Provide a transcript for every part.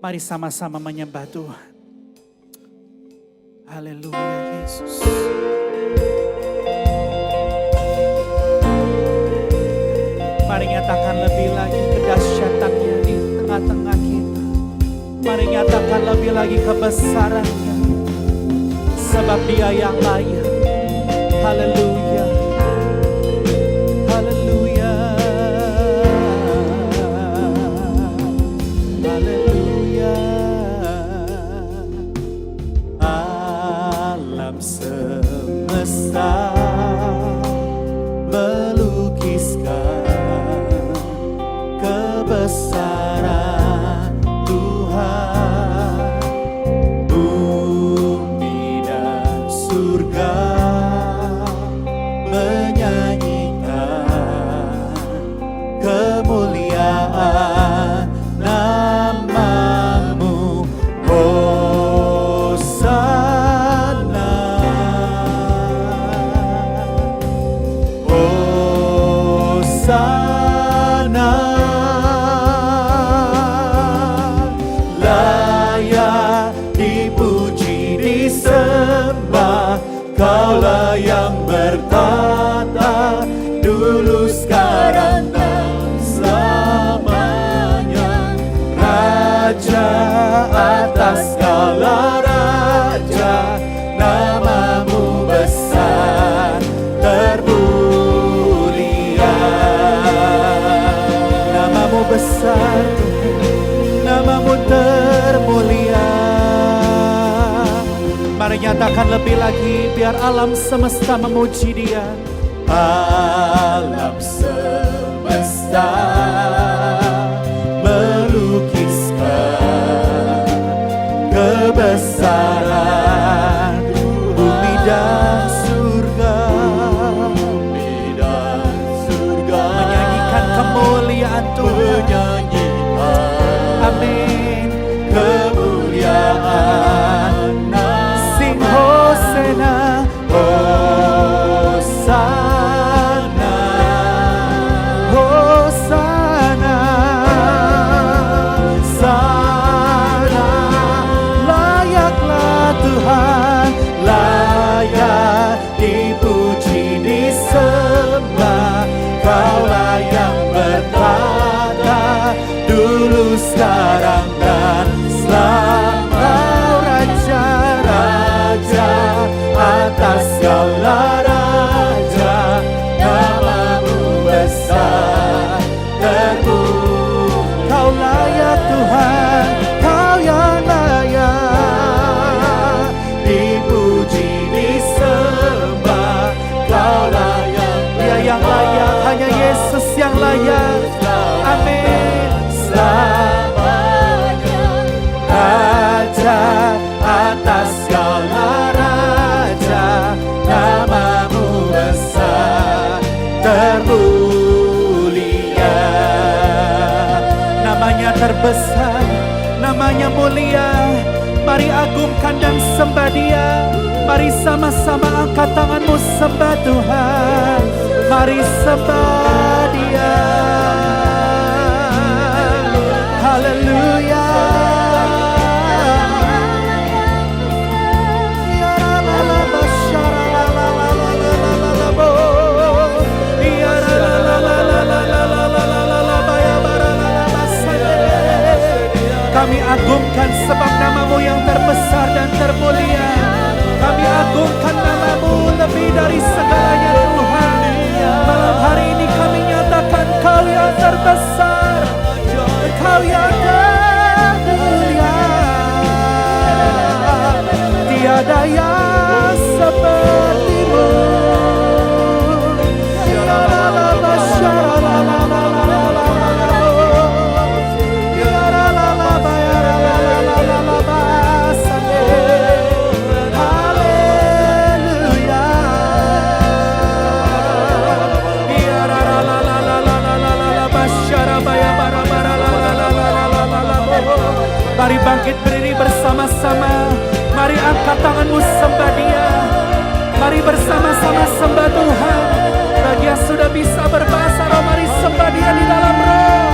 Mari sama-sama menyembah Tuhan. Haleluya Yesus. Mari nyatakan lebih lagi kedahsyatannya di tengah-tengah kita. Mari nyatakan lebih lagi kebesarannya. Sebab Dia yang layak. Haleluya. Haleluya. Haleluya. Alam semesta melukiskan kebesaran Tuhan. Bumi dan surga menyanyikan kemuliaan nama-Mu. Hosana, Hosana. Layak dipuji, disembah, Kaulah yang bertata dulu, sekarang, dan selamanya. Raja atas segala raja, nama-Mu besar termulia. Nama-Mu besar, nama-Mu termulia. Mari nyatakan lebih lagi, biar alam semesta memuji Dia. Alam semesta melukiskan kebesaran bumi dan surga. Bumi dan surga menyanyikan kemuliaan Tuhan. Amin. Kemuliaan sing Hosana, Hosana, Hosana, Sana. Layaklah Tuhan, layak dipuji, disembah, Kaulah yang bertata dulu, sekarang, dan selamanya. Raja atas segala raja, nama-Mu besar termulia. Kau layak Tuhan, Kau yang layak dipuji, disembah, Kaulah Dia yang layak, hanya Yesus yang layak. Amin. Selamanya Raja atas segala raja, nama-Mu besar termulia. Namanya terbesar, namanya mulia. Mari agungkan dan sembah Dia. Mari sama-sama angkat tanganmu, sembah Tuhan. Mari sembah Dia. Haleluya. Kami agungkan sebab nama-Mu yang terbesar dan termulia. Kami agungkan nama-Mu lebih dari segalanya Tuhan. Malam hari ini kami nyatakan Kau yang terbesar, Kau yang termulia. Tiada yang seperti-Mu. Mari bangkit berdiri bersama-sama. Mari angkat tanganmu, sembah Dia. Mari bersama-sama sembah Tuhan. Bagi yang sudah bisa berbahasa roh, mari sembah Dia di dalam roh.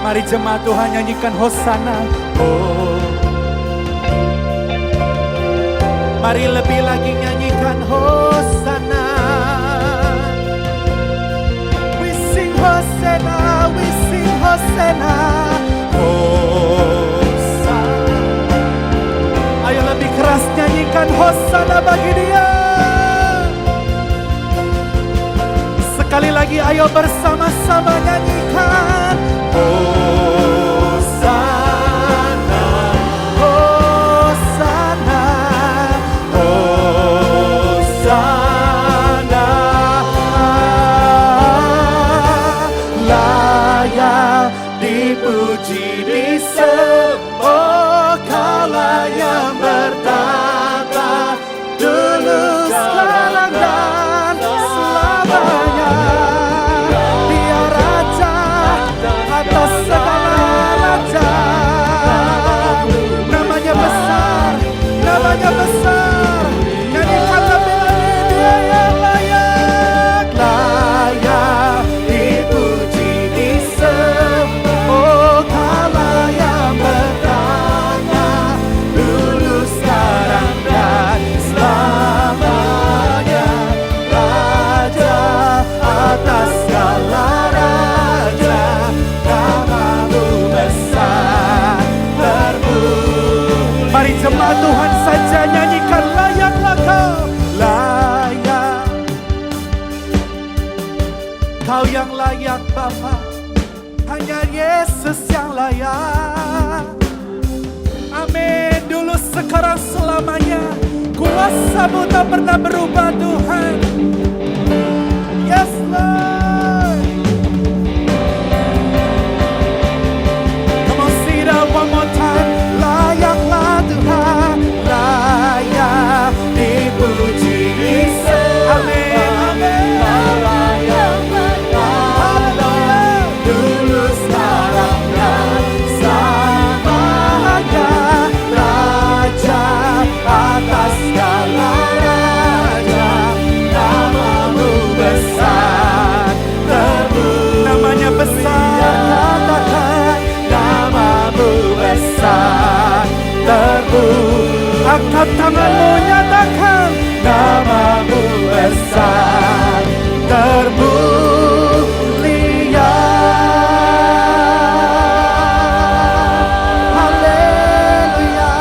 Mari jemaat Tuhan nyanyikan Hosana. Oh, mari lebih lagi nyanyikan Hosana. We sing Hosana, we sing Hosana. Hosana. Ayo lebih keras nyanyikan Hosana bagi Dia. Sekali lagi ayo bersama-sama nyanyikan Hosana, Hosana, Hosana. Layak dipuji disembah, Kaulah yang bertata dulu sekarang dan selamanya. Dia Raja atas segala raja. Namanya besar, namanya besar. Nyanyikan lebih lagi, Dia yang layak, layak dipuji disembah, oh Kaulah yang bertata dulu sekarang dan selamanya. Raja atas segala raja, namamu besar terpuji. Mari jemaat Tuhan saja nyanyikan layaklah Kau, layak. Kau yang layak Bapa, hanya Yesus yang layak. Amin. Dulu sekarang selamanya, kuasa-Mu tak pernah berubah Tuhan. Yes Lord. Come on, sing that one more time. Layaklah Tuhan, layak dipuji disembah. Amin, amin. Haleluya. Dulu sekarang dan selamanya. Raja atas segala raja, namamu besar terpuji. Namanya besar, katakan namamu besar terpuji. Angkat tanganmu, nyatakan namamu besar termulia. Haleluya,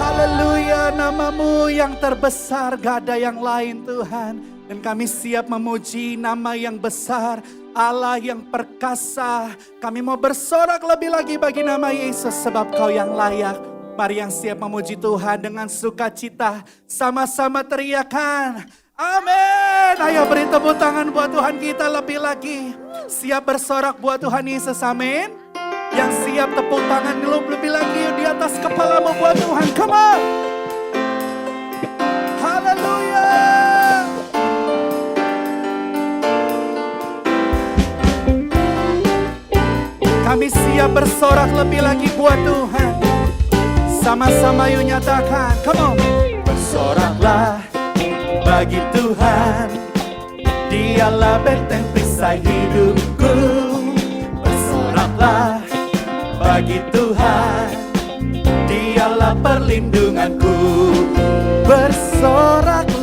haleluya. Namamu yang terbesar, gak ada yang lain Tuhan. Dan kami siap memuji nama yang besar, Allah yang perkasa. Kami mau bersorak lebih lagi bagi nama Yesus, sebab Kau yang layak. Mari yang siap memuji Tuhan dengan sukacita, sama-sama teriakan amin. Ayo beri tepuk tangan buat Tuhan kita lebih lagi. Siap bersorak buat Tuhan Yesus, amin. Yang siap tepuk tangan lebih lagi di atas kepalamu buat Tuhan. Come on. Haleluya. Kami siap bersorak lebih lagi buat Tuhan. Sama-sama yuk nyatakan, come on. Bersoraklah bagi Tuhan, Dialah benteng perisai hidupku. Bersoraklah bagi Tuhan, Dialah perlindunganku. Bersoraklah,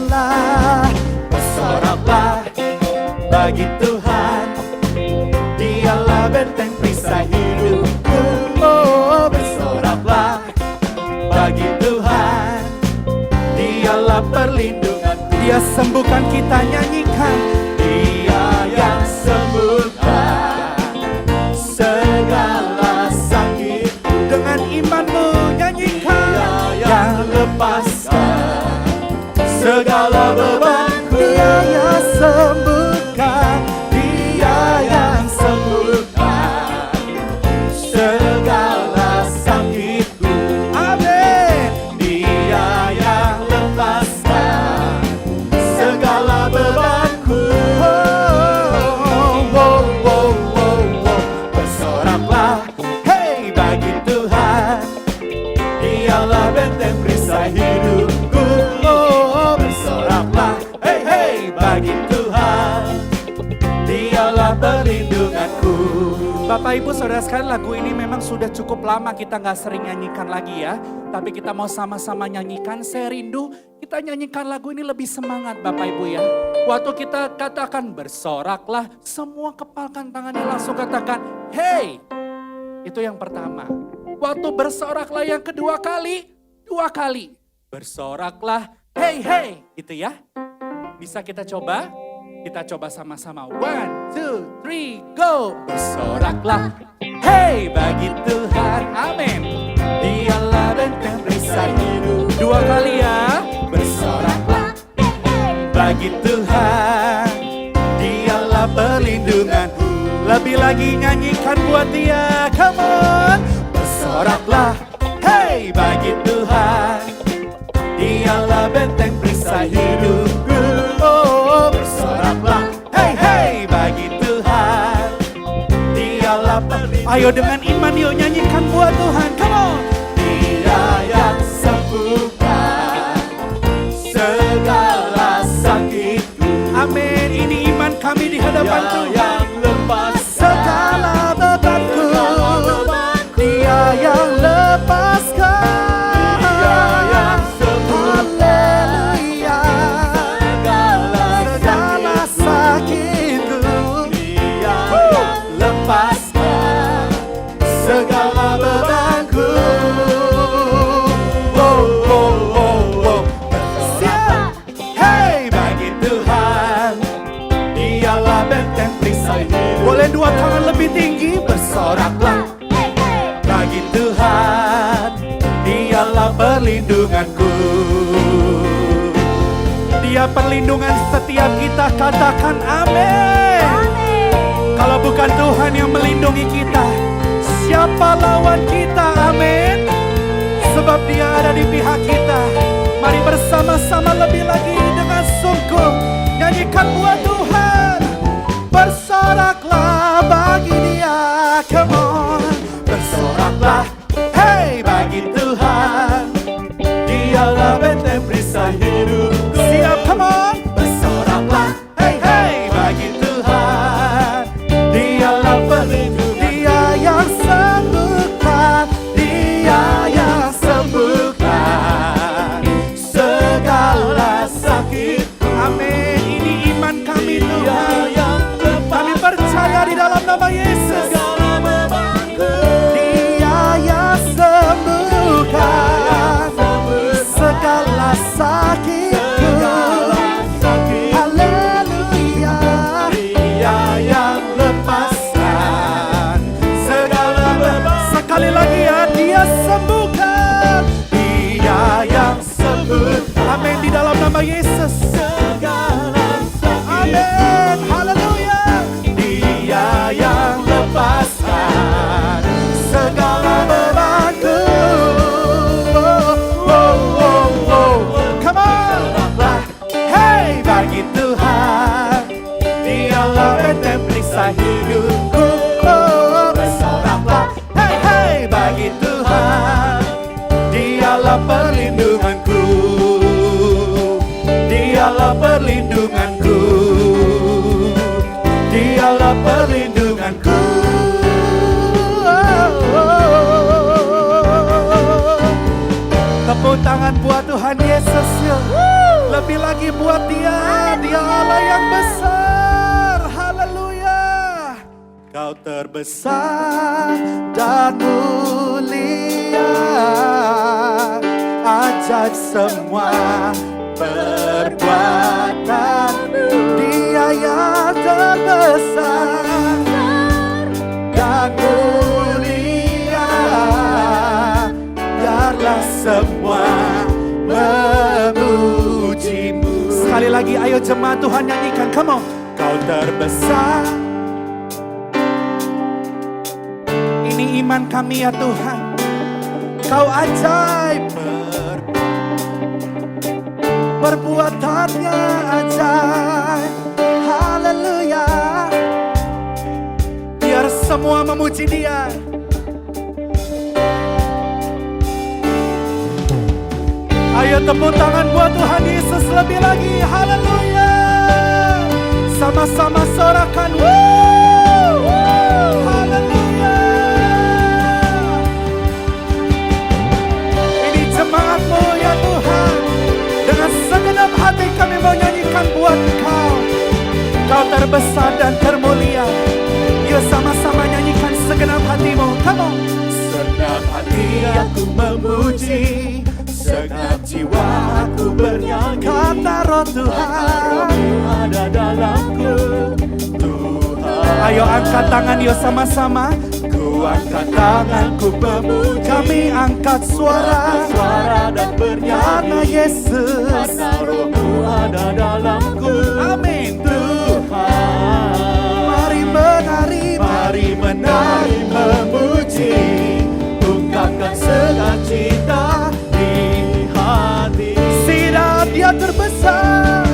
bersoraklah bagi Tuhan, Dialah benteng perisai hidupku. Oh, bersoraklah bagi Tuhan, Dialah perlindungan. Dia sembuhkan, kita nyanyikan. Dia yang sembuhkan segala sakit. Dengan imanmu nyanyikan. Dia yang lepaskan segala bebanku. Dia yang sembuhkan, Dia yang sembuhkan segala sakitku. Amin. Dia yang lepaskan segala bebanku. Bersoraklah, hey, bagi Tuhan, Dialah benteng perisai hidupku. Oh, bersoraklah, hey, hey, bagi Tuhan, Bapak Ibu Saudara sekalian, lagu ini memang sudah cukup lama kita nggak sering nyanyikan lagi ya. Tapi kita mau sama-sama nyanyikan, saya rindu kita nyanyikan lagu ini lebih semangat Bapak Ibu ya. Waktu kita katakan bersoraklah, semua kepalkan tangannya langsung katakan, hey. Itu yang pertama. Waktu bersoraklah yang kedua kali, 2 kali. Bersoraklah, hey hey, gitu ya. Bisa kita coba? Kita coba sama-sama. 1, 2, 3, go. Bersoraklah, hey bagi Tuhan, amin. Dialah benteng perisai hidup. 2 kali ya. Bersoraklah, bagi Tuhan. Dialah perlindungan. Lebih lagi nyanyikan buat dia, come on. Bersoraklah, hey bagi Tuhan. Dialah benteng perisai hidupku. Oh, bersoraklah, hey hey bagi Tuhan. Dialah perlindungan. Ayo dengan iman yuk nyanyikan buat Tuhan, come on. Dia yang sembuhkan segala sakitku. Amin, ini iman kami di hadapan Tuhan. Segala bebanku, Dia yang lepaskan. Dia yang haleluya. Segala sakitku, Dia yang lepaskan. Segala bebanku. Oh, oh, oh, oh. Siap, hey bagi Tuhan. Dialah benteng perisai. Boleh 2 tangan lebih tinggi, bersoraklah bagi Tuhan. Dialah perlindunganku. Dia perlindungan setiap kita, katakan amin. Kalau bukan Tuhan yang melindungi kita, siapa lawan kita, amin. Sebab Dia ada di pihak kita. Mari bersama-sama lebih lagi dengan sungguh nyanyikan buat Tuhan. Bersoraklah bagi Dia, come on. Bersoraklah, hey bagi Tuhan. Dialah benteng perisai hidupku. Siap, come on. Bersoraklah, hey hey bagi Tuhan. Dialah pelindung. Dia yang sembuhkan. Dia yang sembuhkan segala sakitku. Amin. Ini iman kami Tuhan. Kami percaya di dalam nama Yesus. Dia yang sembuhkan segala sakitku. Haleluya. Dia yang lepaskan segala beban. Sekali lagi ya, Dia sembuhkan. Dia yang sembuh. Amin di dalam nama Yesus. Amin. Haleluya. Dia yang lepaskan segala bebanku. Oh, oh, oh, oh. Come on. Hey bagi Tuhan. Dialah benteng perisai hidupku. Oh, bersoraklah. Hey hey bagi Tuhan. Dialah perlindunganku. Dialah perlindunganku. Dialah perlindunganku. Tepuk tangan buat Tuhan Yesus yuk. Lebih lagi buat Dia. Dia Allah yang besar. Haleluya. Kau terbesar dan mulia. Ajaib semua perbuatan. Dia yang terbesar dan mulia. Biarlah semua memuji-Mu. Sekali lagi ayo jemaat Tuhan nyanyikan, come on. Kau terbesar. Ini iman kami ya Tuhan. Kau ajaib. Perbuatannya ajaib. Haleluya. Biar semua memuji Dia. Ayo tepuk tangan buat Tuhan Yesus lebih lagi. Haleluya. Sama-sama sorakan. Haleluya. Engkau terbesar dan termulia. Yuk sama-sama nyanyikan segenap hatimu. Come on. Segenap hati aku memuji, segenap jiwa aku bernyanyi. Kata roh Tuhan ada dalamku. Tuhan, ayo angkat tangan yuk sama-sama. Ku angkat tanganku memuji, kami angkat suara dan bernyanyi. Karena Yesus, karena rohmu ada dalamku. Amin. Tuhan, mari menari memuji, ungkapkan sukacita di hati. Sidap dia terbesar,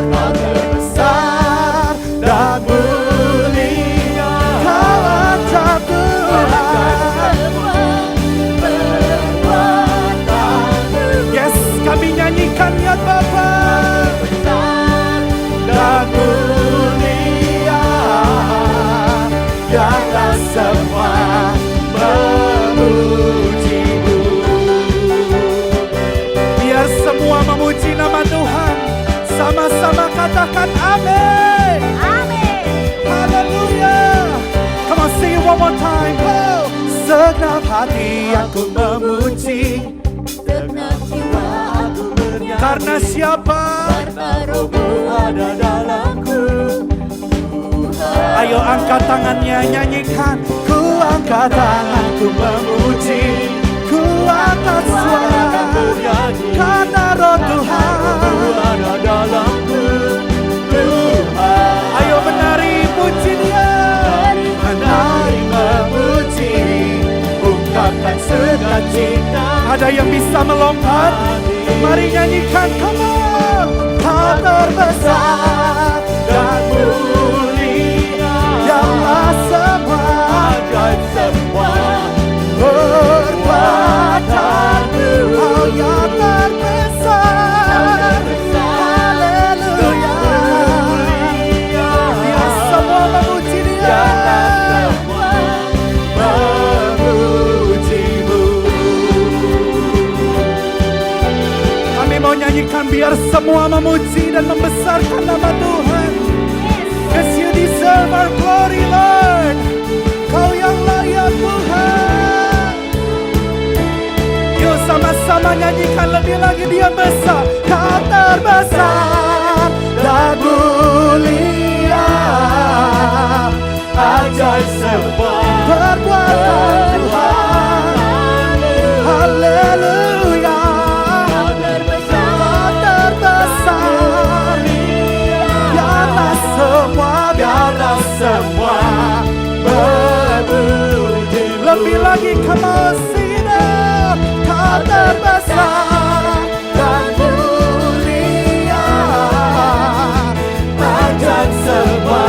dan mulia. Kau ajaib Tuhan. Yes, kami nyanyikan ya Bapa. Dan mulia, biarlah semua memuji-Mu. Biar semua memuji nama Tuhan. Sama-sama katakan amin. Amin. Haleluya. Come on, sing it one more time. Oh. Segenap hati aku memuji, segenap jiwa aku bernyanyi. Karena siapa? Karena rohmu ada dalamku. Ayo angkat tangannya, nyanyikan. Ku angkat tanganku memuji, ku angkat suara bernyanyi. Karena roh Tuhan ada dalamku. Tuhan, ayo menari puji Dia. Menari memuji, ungkapkan sukacita. Ada yang bisa melompat? Mari nyanyikan, come on. Kau terbesar dan mulia, biarlah semua ajaib semua perbuatan-Mu. Kau yang terbesar, haleluya. Biar semua memuji Dia, memuji-Mu. Kami mau nyanyikan biar semua memuji dan membesarkan nama Tuhan. Yes, you deserve our glory, Lord. Kau yang layak Tuhan. Yuk sama-sama nyanyikan lebih lagi. Dia besar, Kau terbesar dan mulia, ajaib semua perbuatan Tuhan. Haleluya. Kau terbesar, biarlah semua memuji. Lebih lagi, come on, sing it out. Kau terbesar dan mulia, ajaib semua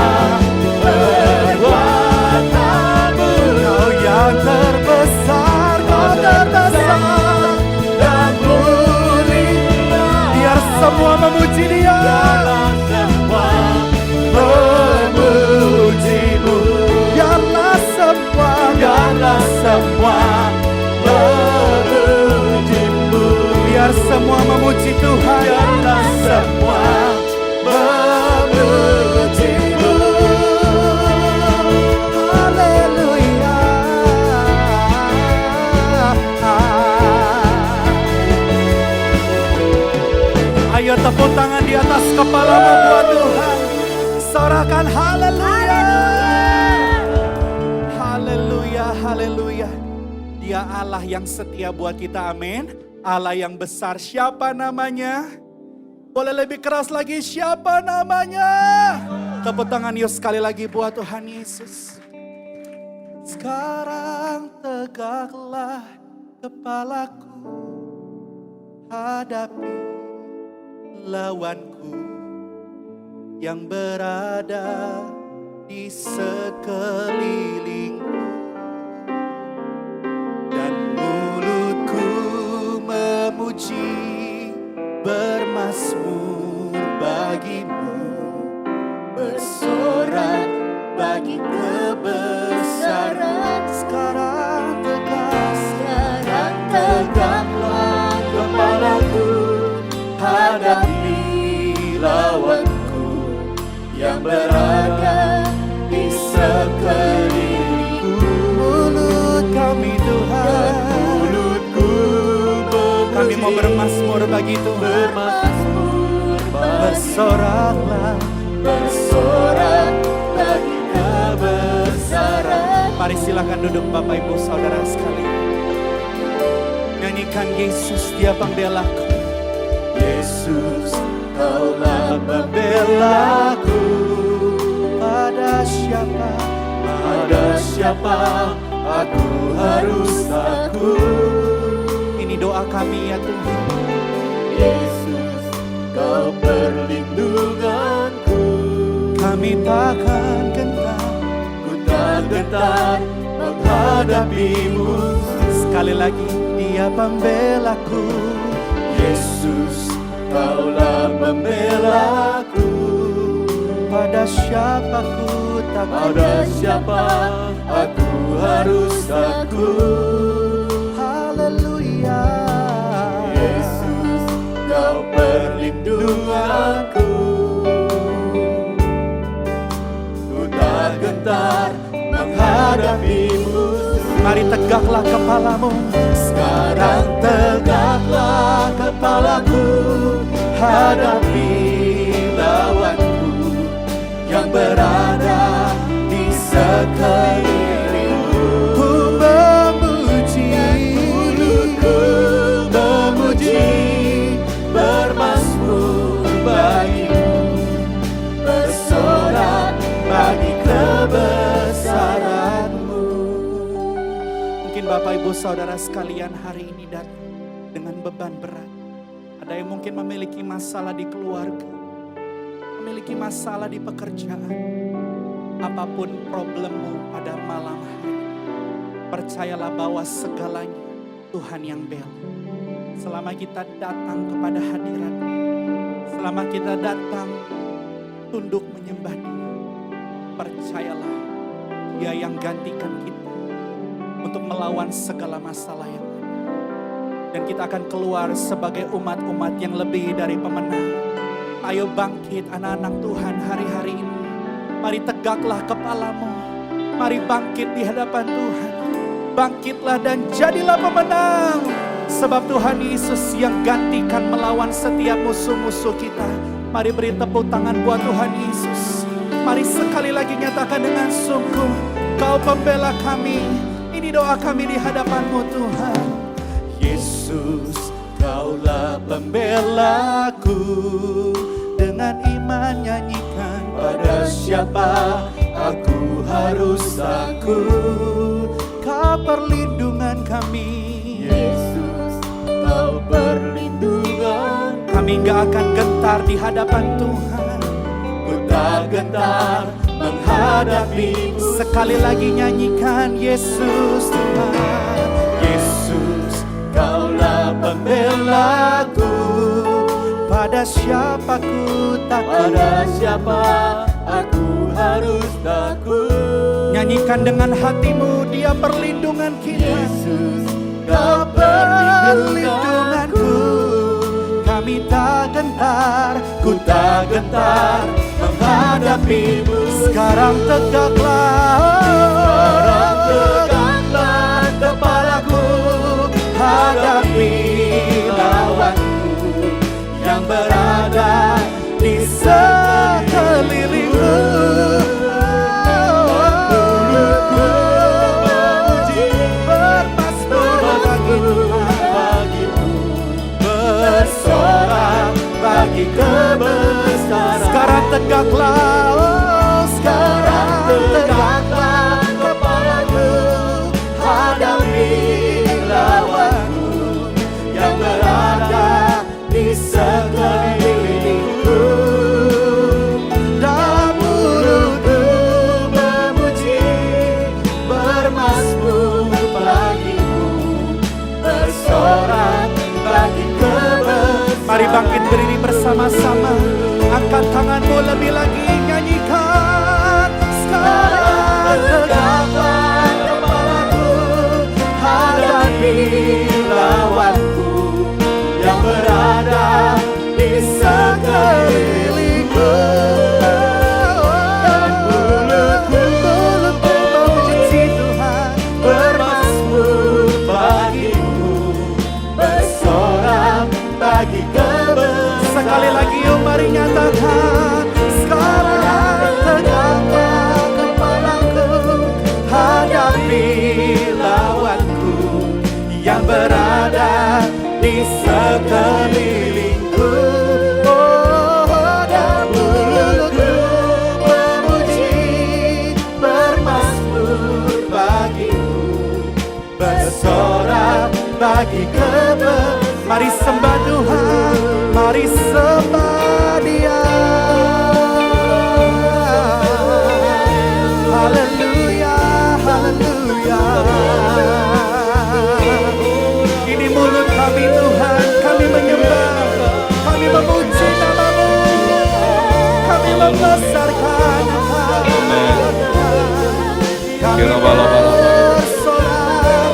perbuatan-Mu. Kau yang terbesar, Kau terbesar dan mulia. Biar semua memuji Dia, memuji-Mu. Biarlah semua memuji-Mu. Biar semua memuji Tuhan. Biarlah semua memuji-Mu. Haleluya. Ayo tepuk tangan di atas kepalamu buat Tuhan. Sorakan haleluya. Haleluya, haleluya. Dia Allah yang setia buat kita, amin. Allah yang besar, siapa namanya? Boleh lebih keras lagi, siapa namanya? Tepuk tangan yuk sekali lagi buat Tuhan Yesus. Sekarang tegaklah kepalaku, hadapi lawanku yang berada di sekelilingku, dan mulutku memuji, bermazmur bagimu, bersorak bagi kebesaran. Sekarang tegaklah kepalaku, hadapi lawanku yang berada bermasmur bagi Tuhan. Bersoraklah, bersorak bagi kebesaran. Mari silakan duduk Bapak Ibu Saudara sekalian. Nyanyikan Yesus, Dia pembelaku. Yesus, Kaulah pembelaku. Pada siapa aku harus takut. Ini doa kami ya Tuhan. Yesus, Kau perlindunganku. Kami takkan gentar, ku tak gentar menghadapimu. Sekali lagi, Dia pembelaku. Yesus, Kaulah pembelaku. Pada siapa ku takut, pada siapa aku harus takut. Haleluya. Yesus, Kau perlindunganku. Ku tak gentar menghadapimu. Mari tegaklah kepalamu. Sekarang tegaklah kepalaku. Hadapi lawanku yang berada di sekelilingku. Ku memuji, mulutku memuji, bermasmur bagimu, bersorak bagi kebesaranmu. Mungkin Bapak Ibu Saudara sekalian hari ini datang dengan beban berat. Ada yang mungkin memiliki masalah di keluarga, memiliki masalah di pekerjaan. Apapun problemmu pada malam hari, percayalah bahwa segalanya Tuhan yang bela. Selama kita datang kepada hadirat-Nya, selama kita datang tunduk menyembah Dia, percayalah Dia yang gantikan kita untuk melawan segala masalah yang ada. Dan kita akan keluar sebagai umat-umat yang lebih dari pemenang. Ayo bangkit anak-anak Tuhan hari-hari ini. Mari tegaklah kepalamu. Mari bangkit di hadapan Tuhan. Bangkitlah dan jadilah pemenang. Sebab Tuhan Yesus yang gantikan melawan setiap musuh-musuh kita. Mari beri tepuk tangan buat Tuhan Yesus. Mari sekali lagi nyatakan dengan sungguh, Kau pembela kami. Ini doa kami di hadapan-Mu Tuhan. Yesus, Kaulah pembelaku. Dengan iman nyanyikan, pada siapa aku harus takut. Kau perlindungan kami. Yesus, Kau perlindungan. Kami gak akan gentar di hadapan Tuhan. Ku tak gentar menghadapimu. Sekali lagi nyanyikan, Yesus Tuhan. Yesus, Kaulah pembelaku. Pada siapa ku takut, pada siapa aku harus takut. Nyanyikan dengan hatimu, Dia perlindungan kita. Yesus, Kau perlindunganku. Kami tak gentar, ku tak gentar menghadapimu. Sekarang tegaklah, sekarang tegaklah kepalaku. Hadapi lawanku yang berada di sekelilingku. Mulutku memuji, bermasmur bagimu, bersorak bagi kebesaran. Sekarang tegaklah, oh, sekarang tegaklah kepalaku. Hadapi lawanku yang berada di sekelilingku. Dan mulutku memuji, bermasmur bagimu, bersorak bagi kebesaran. Mari bangkit berdiri bersama-sama. Angkat tanganmu lebih lagi, nyanyikan. bagi mari sembah Tuhan, mari sembah Dia. Haleluya, haleluya. Ini mulut kami Tuhan, kami menyembah, kami memuji nama-Mu, kami membesarkan Engkau. Kami bersorak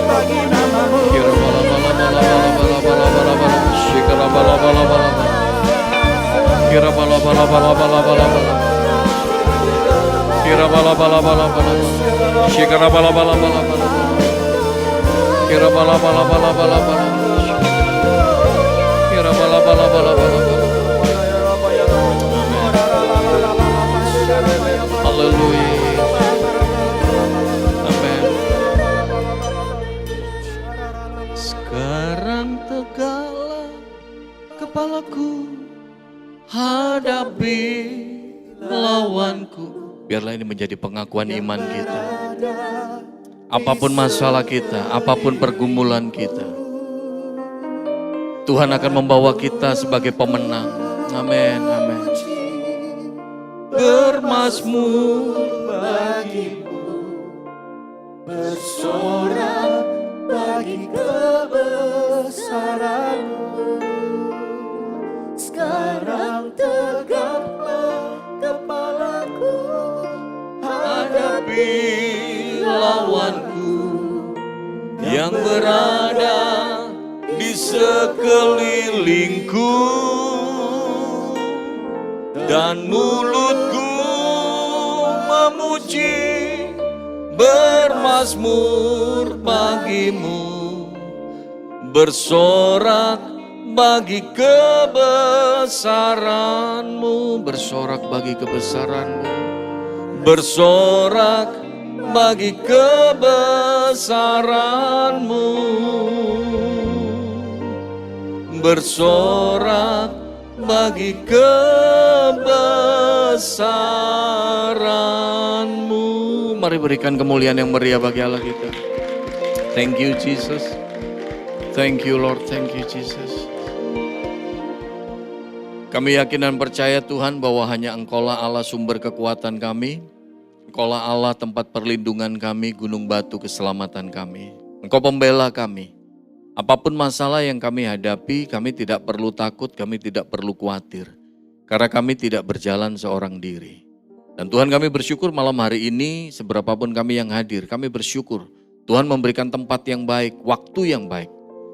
bagi nama-Mu. Sekarang tegaklah kepalaku, hadapi lawanku. Biarlah ini menjadi pengakuan iman kita. Apapun masalah kita, apapun pergumulan kita, Tuhan akan membawa kita sebagai pemenang. Amin, amin. Bermazmur bagimu, Bersorak bagi kebesaran-Mu. Sekarang tegaklah kepalaku, hadapi lawanku yang berada di sekelilingku, dan mulutku memuji, bermazmur bagimu, bersorak bagi kebesaran-Mu, bersorak bagi kebesaran-Mu, bersorak bagi kebesaran-Mu, bersorak bagi kebesaran-Mu. Mari berikan kemuliaan yang meriah bagi Allah kita. Thank you Jesus. Thank you Lord, thank you Jesus. Kami yakin dan percaya Tuhan bahwa hanya Engkaulah Allah sumber kekuatan kami. Engkaulah Allah tempat perlindungan kami, gunung batu keselamatan kami. Engkau pembela kami. Apapun masalah yang kami hadapi, kami tidak perlu takut, kami tidak perlu khawatir. Karena kami tidak berjalan seorang diri. Dan Tuhan kami bersyukur malam hari ini, seberapapun kami yang hadir, kami bersyukur. Tuhan memberikan tempat yang baik, waktu yang baik.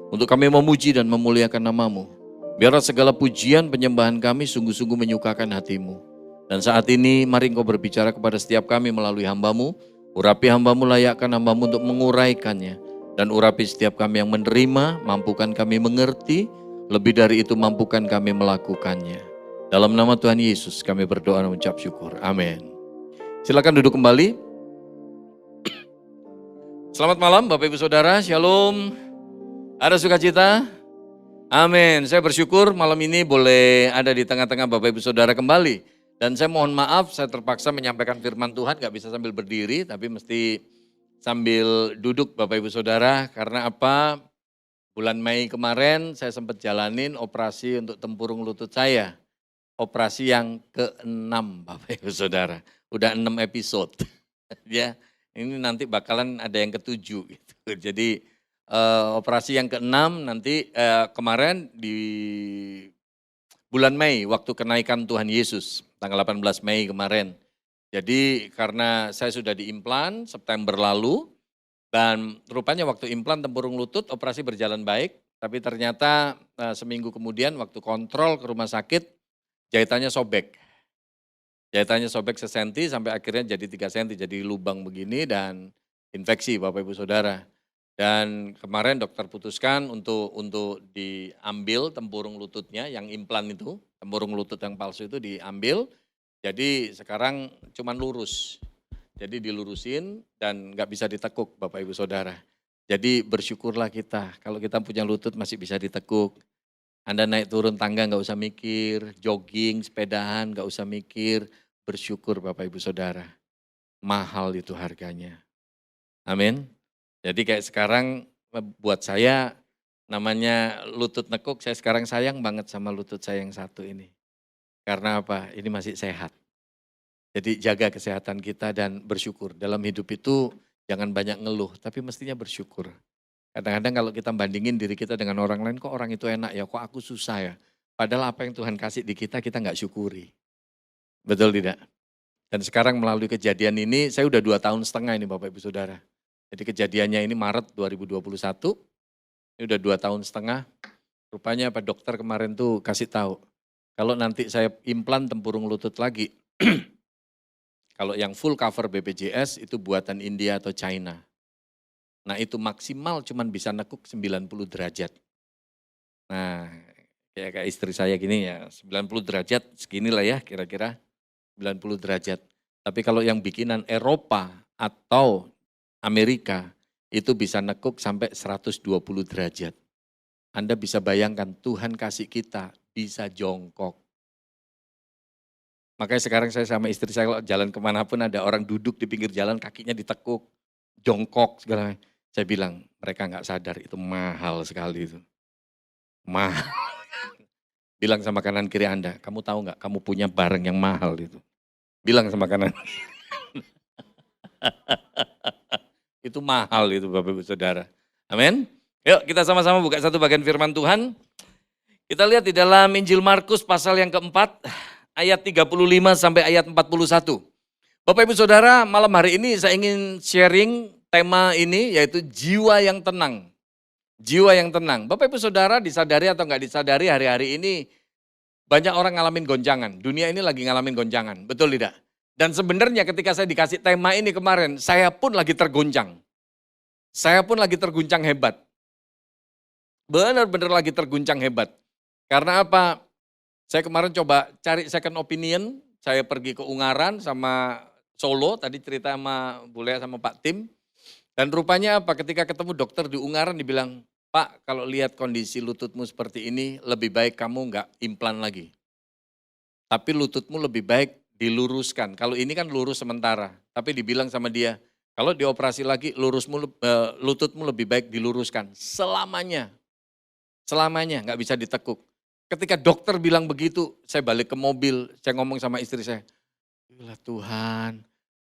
Untuk kami memuji dan memuliakan nama-Mu. Biarlah segala pujian penyembahan kami sungguh-sungguh menyukakan hati-Mu. Dan saat ini mari Engkau berbicara kepada setiap kami melalui hamba-Mu. Urapi hamba-Mu, layakkan hamba-Mu untuk menguraikannya. Dan urapi setiap kami yang menerima, mampukan kami mengerti, lebih dari itu mampukan kami melakukannya. Dalam nama Tuhan Yesus kami berdoa dan mengucap syukur. Amin. Silakan duduk kembali. Selamat malam Bapak Ibu Saudara, Shalom. Ada sukacita? Amin. Saya bersyukur malam ini boleh ada di tengah-tengah Bapak Ibu Saudara kembali. Dan saya mohon maaf, saya terpaksa menyampaikan firman Tuhan, gak bisa sambil berdiri, tapi mesti sambil duduk Bapak Ibu Saudara. Karena apa? Bulan Mei kemarin saya sempat jalanin operasi untuk tempurung lutut saya. Operasi yang ke-6 Bapak Ibu Saudara. Udah 6 episode. Ya, ini nanti bakalan ada yang ke-7 gitu. Jadi operasi yang ke-6 nanti kemarin di bulan Mei waktu kenaikan Tuhan Yesus. Tanggal 18 Mei kemarin. Jadi karena saya sudah diimplan September lalu dan rupanya waktu implan tempurung lutut operasi berjalan baik. Tapi ternyata seminggu kemudian waktu kontrol ke rumah sakit jahitannya sobek. Jahitannya sobek sesenti sampai akhirnya jadi 3 senti, jadi lubang begini dan infeksi Bapak Ibu Saudara. Dan kemarin dokter putuskan untuk diambil tempurung lututnya yang implan itu, tempurung lutut yang palsu itu diambil. Jadi sekarang cuman lurus, jadi dilurusin dan nggak bisa ditekuk Bapak Ibu Saudara. Jadi bersyukurlah kita, kalau kita punya lutut masih bisa ditekuk. Anda naik turun tangga nggak usah mikir, jogging, sepedahan nggak usah mikir. Bersyukur Bapak Ibu Saudara, mahal itu harganya. Amin. Jadi kayak sekarang buat saya namanya lutut nekuk. Saya sekarang sayang banget sama lutut saya yang satu ini. Karena apa? Ini masih sehat. Jadi jaga kesehatan kita dan bersyukur. Dalam hidup itu jangan banyak ngeluh, tapi mestinya bersyukur. Kadang-kadang kalau kita bandingin diri kita dengan orang lain, kok orang itu enak ya, kok aku susah ya. Padahal apa yang Tuhan kasih di kita nggak syukuri. Betul tidak? Dan sekarang melalui kejadian ini, saya udah 2,5 tahun ini Bapak Ibu Saudara. Jadi kejadiannya ini Maret 2021, ini udah 2,5 tahun. Rupanya Pak dokter kemarin tuh kasih tahu, kalau nanti saya implan tempurung lutut lagi, kalau yang full cover BPJS itu buatan India atau China. Nah itu maksimal cuman bisa nekuk 90 derajat. Nah kayak istri saya gini ya 90 derajat seginilah ya kira-kira 90 derajat. Tapi kalau yang bikinan Eropa atau Amerika itu bisa nekuk sampai 120 derajat. Anda bisa bayangkan Tuhan kasih kita bisa jongkok. Makanya sekarang saya sama istri saya kalau jalan kemanapun ada orang duduk di pinggir jalan kakinya ditekuk, jongkok segala macam. Saya bilang mereka nggak sadar itu mahal sekali itu. Mahal. Bilang sama kanan kiri Anda, kamu tahu nggak kamu punya barang yang mahal itu. Bilang sama kanan. Itu mahal itu Bapak Ibu Saudara. Amin. Yuk kita sama-sama buka satu bagian firman Tuhan. Kita lihat di dalam Injil Markus pasal yang keempat, ayat 35 sampai ayat 41. Bapak Ibu Saudara, malam hari ini saya ingin sharing tema ini yaitu jiwa yang tenang. Jiwa yang tenang. Bapak Ibu Saudara disadari atau enggak disadari hari-hari ini banyak orang ngalamin gonjangan. Dunia ini lagi ngalamin gonjangan, betul tidak? Dan sebenarnya ketika saya dikasih tema ini kemarin, saya pun lagi tergoncang. Saya pun lagi terguncang hebat. Benar-benar lagi terguncang hebat. Karena apa? Saya kemarin coba cari second opinion, saya pergi ke Ungaran sama Solo, tadi cerita sama Bule sama Pak Tim. Dan rupanya apa? Ketika ketemu dokter di Ungaran dibilang, Pak kalau lihat kondisi lututmu seperti ini, lebih baik kamu nggak implan lagi. Tapi lututmu lebih baik diluruskan. Kalau ini kan lurus sementara, tapi dibilang sama dia, kalau dioperasi lagi lututmu lebih baik diluruskan selamanya. Selamanya nggak bisa ditekuk. Ketika dokter bilang begitu, saya balik ke mobil, saya ngomong sama istri saya, "Gila Tuhan,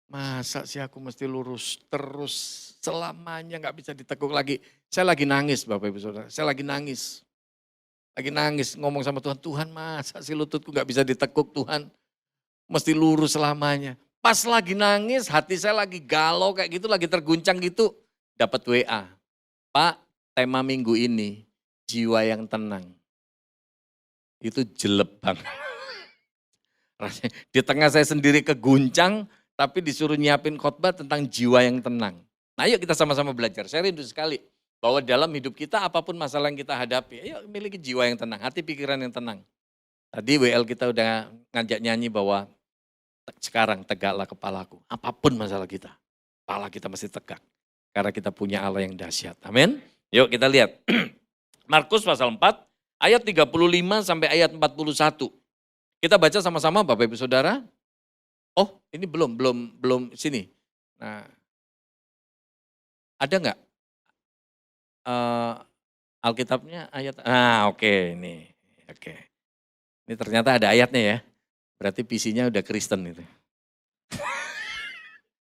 masa sih aku mesti lurus terus selamanya nggak bisa ditekuk lagi." Saya lagi nangis Bapak Ibu Saudara, saya lagi nangis. Lagi nangis ngomong sama Tuhan, Tuhan masa sih lututku nggak bisa ditekuk Tuhan, mesti lurus selamanya. Pas lagi nangis, hati saya lagi galau kayak gitu, lagi terguncang gitu, dapat WA. Pak, tema minggu ini, jiwa yang tenang. Itu jelek banget. Di tengah saya sendiri keguncang, tapi disuruh nyiapin khotbah tentang jiwa yang tenang. Nah yuk kita sama-sama belajar, saya rindu sekali bahwa dalam hidup kita apapun masalah yang kita hadapi, ayo miliki jiwa yang tenang, hati pikiran yang tenang. Tadi WL kita udah ngajak nyanyi bahwa sekarang tegaklah kepalaku, apapun masalah kita, kepala kita mesti tegak. Karena kita punya Allah yang dahsyat, amin. Yuk kita lihat, Markus pasal 4 ayat 35 sampai ayat 41. Kita baca sama-sama Bapak Ibu Saudara. Oh ini belum sini. Nah, ada nggak Alkitabnya ayat? Oke, ini. Oke. Ini ternyata ada ayatnya ya. Berarti PC-nya udah Kristen itu.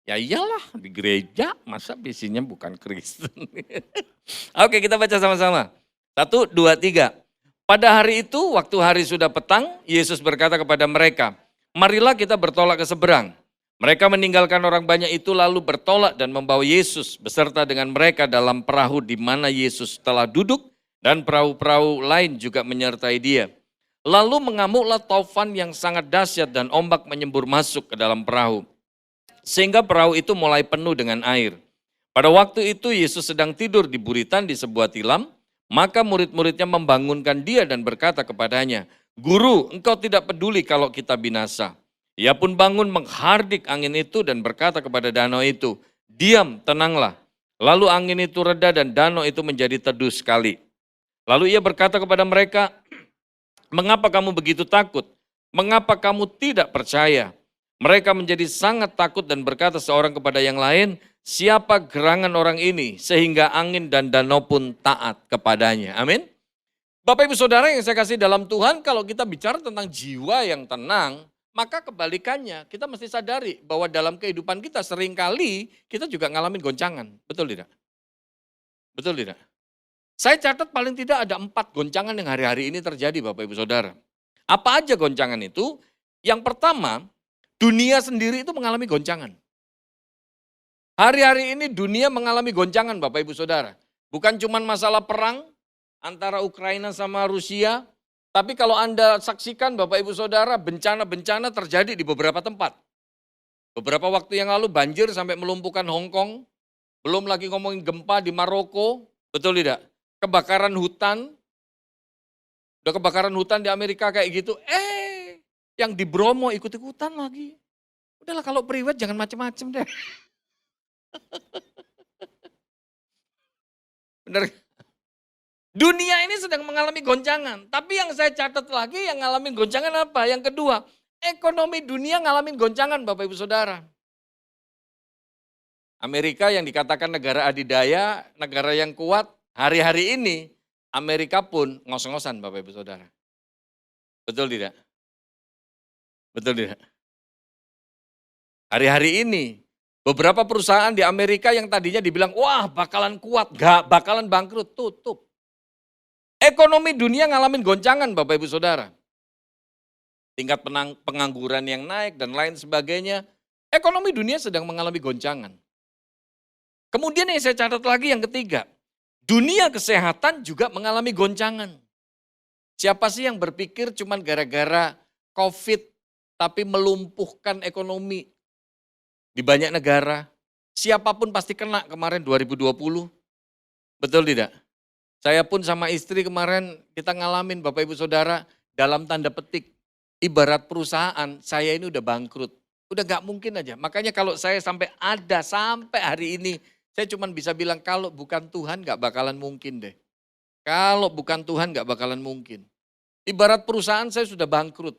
Ya iyalah di gereja masa PC-nya bukan Kristen. Oke kita baca sama-sama. 1, 2, 3. Pada hari itu waktu hari sudah petang, Yesus berkata kepada mereka, marilah kita bertolak ke seberang. Mereka meninggalkan orang banyak itu lalu bertolak dan membawa Yesus beserta dengan mereka dalam perahu di mana Yesus telah duduk dan perahu-perahu lain juga menyertai dia. Lalu mengamuklah taufan yang sangat dahsyat dan ombak menyembur masuk ke dalam perahu. Sehingga perahu itu mulai penuh dengan air. Pada waktu itu Yesus sedang tidur di buritan di sebuah tilam, maka murid-muridnya membangunkan dia dan berkata kepadanya, Guru, engkau tidak peduli kalau kita binasa. Ia pun bangun menghardik angin itu dan berkata kepada danau itu, diam, tenanglah. Lalu angin itu reda dan danau itu menjadi teduh sekali. Lalu ia berkata kepada mereka, mengapa kamu begitu takut? Mengapa kamu tidak percaya? Mereka menjadi sangat takut dan berkata seorang kepada yang lain, Siapa gerangan orang ini sehingga angin dan danau pun taat kepadanya. Amin. Bapak Ibu Saudara yang saya kasih dalam Tuhan, kalau kita bicara tentang jiwa yang tenang, maka kebalikannya kita mesti sadari bahwa dalam kehidupan kita seringkali kita juga ngalamin goncangan. Betul tidak? Betul tidak? Saya catat paling tidak ada 4 goncangan yang hari-hari ini terjadi Bapak Ibu Saudara. Apa aja goncangan itu? Yang pertama, dunia sendiri itu mengalami goncangan. Hari-hari ini dunia mengalami goncangan Bapak Ibu Saudara. Bukan cuma masalah perang antara Ukraina sama Rusia, tapi kalau Anda saksikan Bapak Ibu Saudara, bencana-bencana terjadi di beberapa tempat. Beberapa waktu yang lalu banjir sampai melumpuhkan Hong Kong, belum lagi ngomongin gempa di Maroko, betul tidak? Kebakaran hutan, udah kebakaran hutan di Amerika kayak gitu, yang di Bromo ikut-ikutan lagi. Udahlah kalau priwet jangan macem-macem deh. Bener. Dunia ini sedang mengalami goncangan. Tapi yang saya catat lagi yang ngalamin goncangan apa? Yang kedua, ekonomi dunia ngalamin goncangan Bapak Ibu Saudara. Amerika yang dikatakan negara adidaya, negara yang kuat, hari-hari ini Amerika pun ngos-ngosan Bapak Ibu Saudara. Betul tidak? Betul tidak? Hari-hari ini beberapa perusahaan di Amerika yang tadinya dibilang, wah bakalan kuat, gak bakalan bangkrut, tutup. Ekonomi dunia ngalamin goncangan Bapak Ibu Saudara. Tingkat pengangguran yang naik dan lain sebagainya. Ekonomi dunia sedang mengalami goncangan. Kemudian yang saya catat lagi yang ketiga, dunia kesehatan juga mengalami goncangan. Siapa sih yang berpikir cuma gara-gara COVID tapi melumpuhkan ekonomi di banyak negara? Siapapun pasti kena kemarin 2020. Betul tidak? Saya pun sama istri kemarin kita ngalamin Bapak Ibu Saudara dalam tanda petik. Ibarat perusahaan saya ini udah bangkrut. Udah gak mungkin aja. Makanya kalau saya sampai hari ini. Saya cuma bisa bilang kalau bukan Tuhan gak bakalan mungkin deh. Kalau bukan Tuhan gak bakalan mungkin. Ibarat perusahaan saya sudah bangkrut.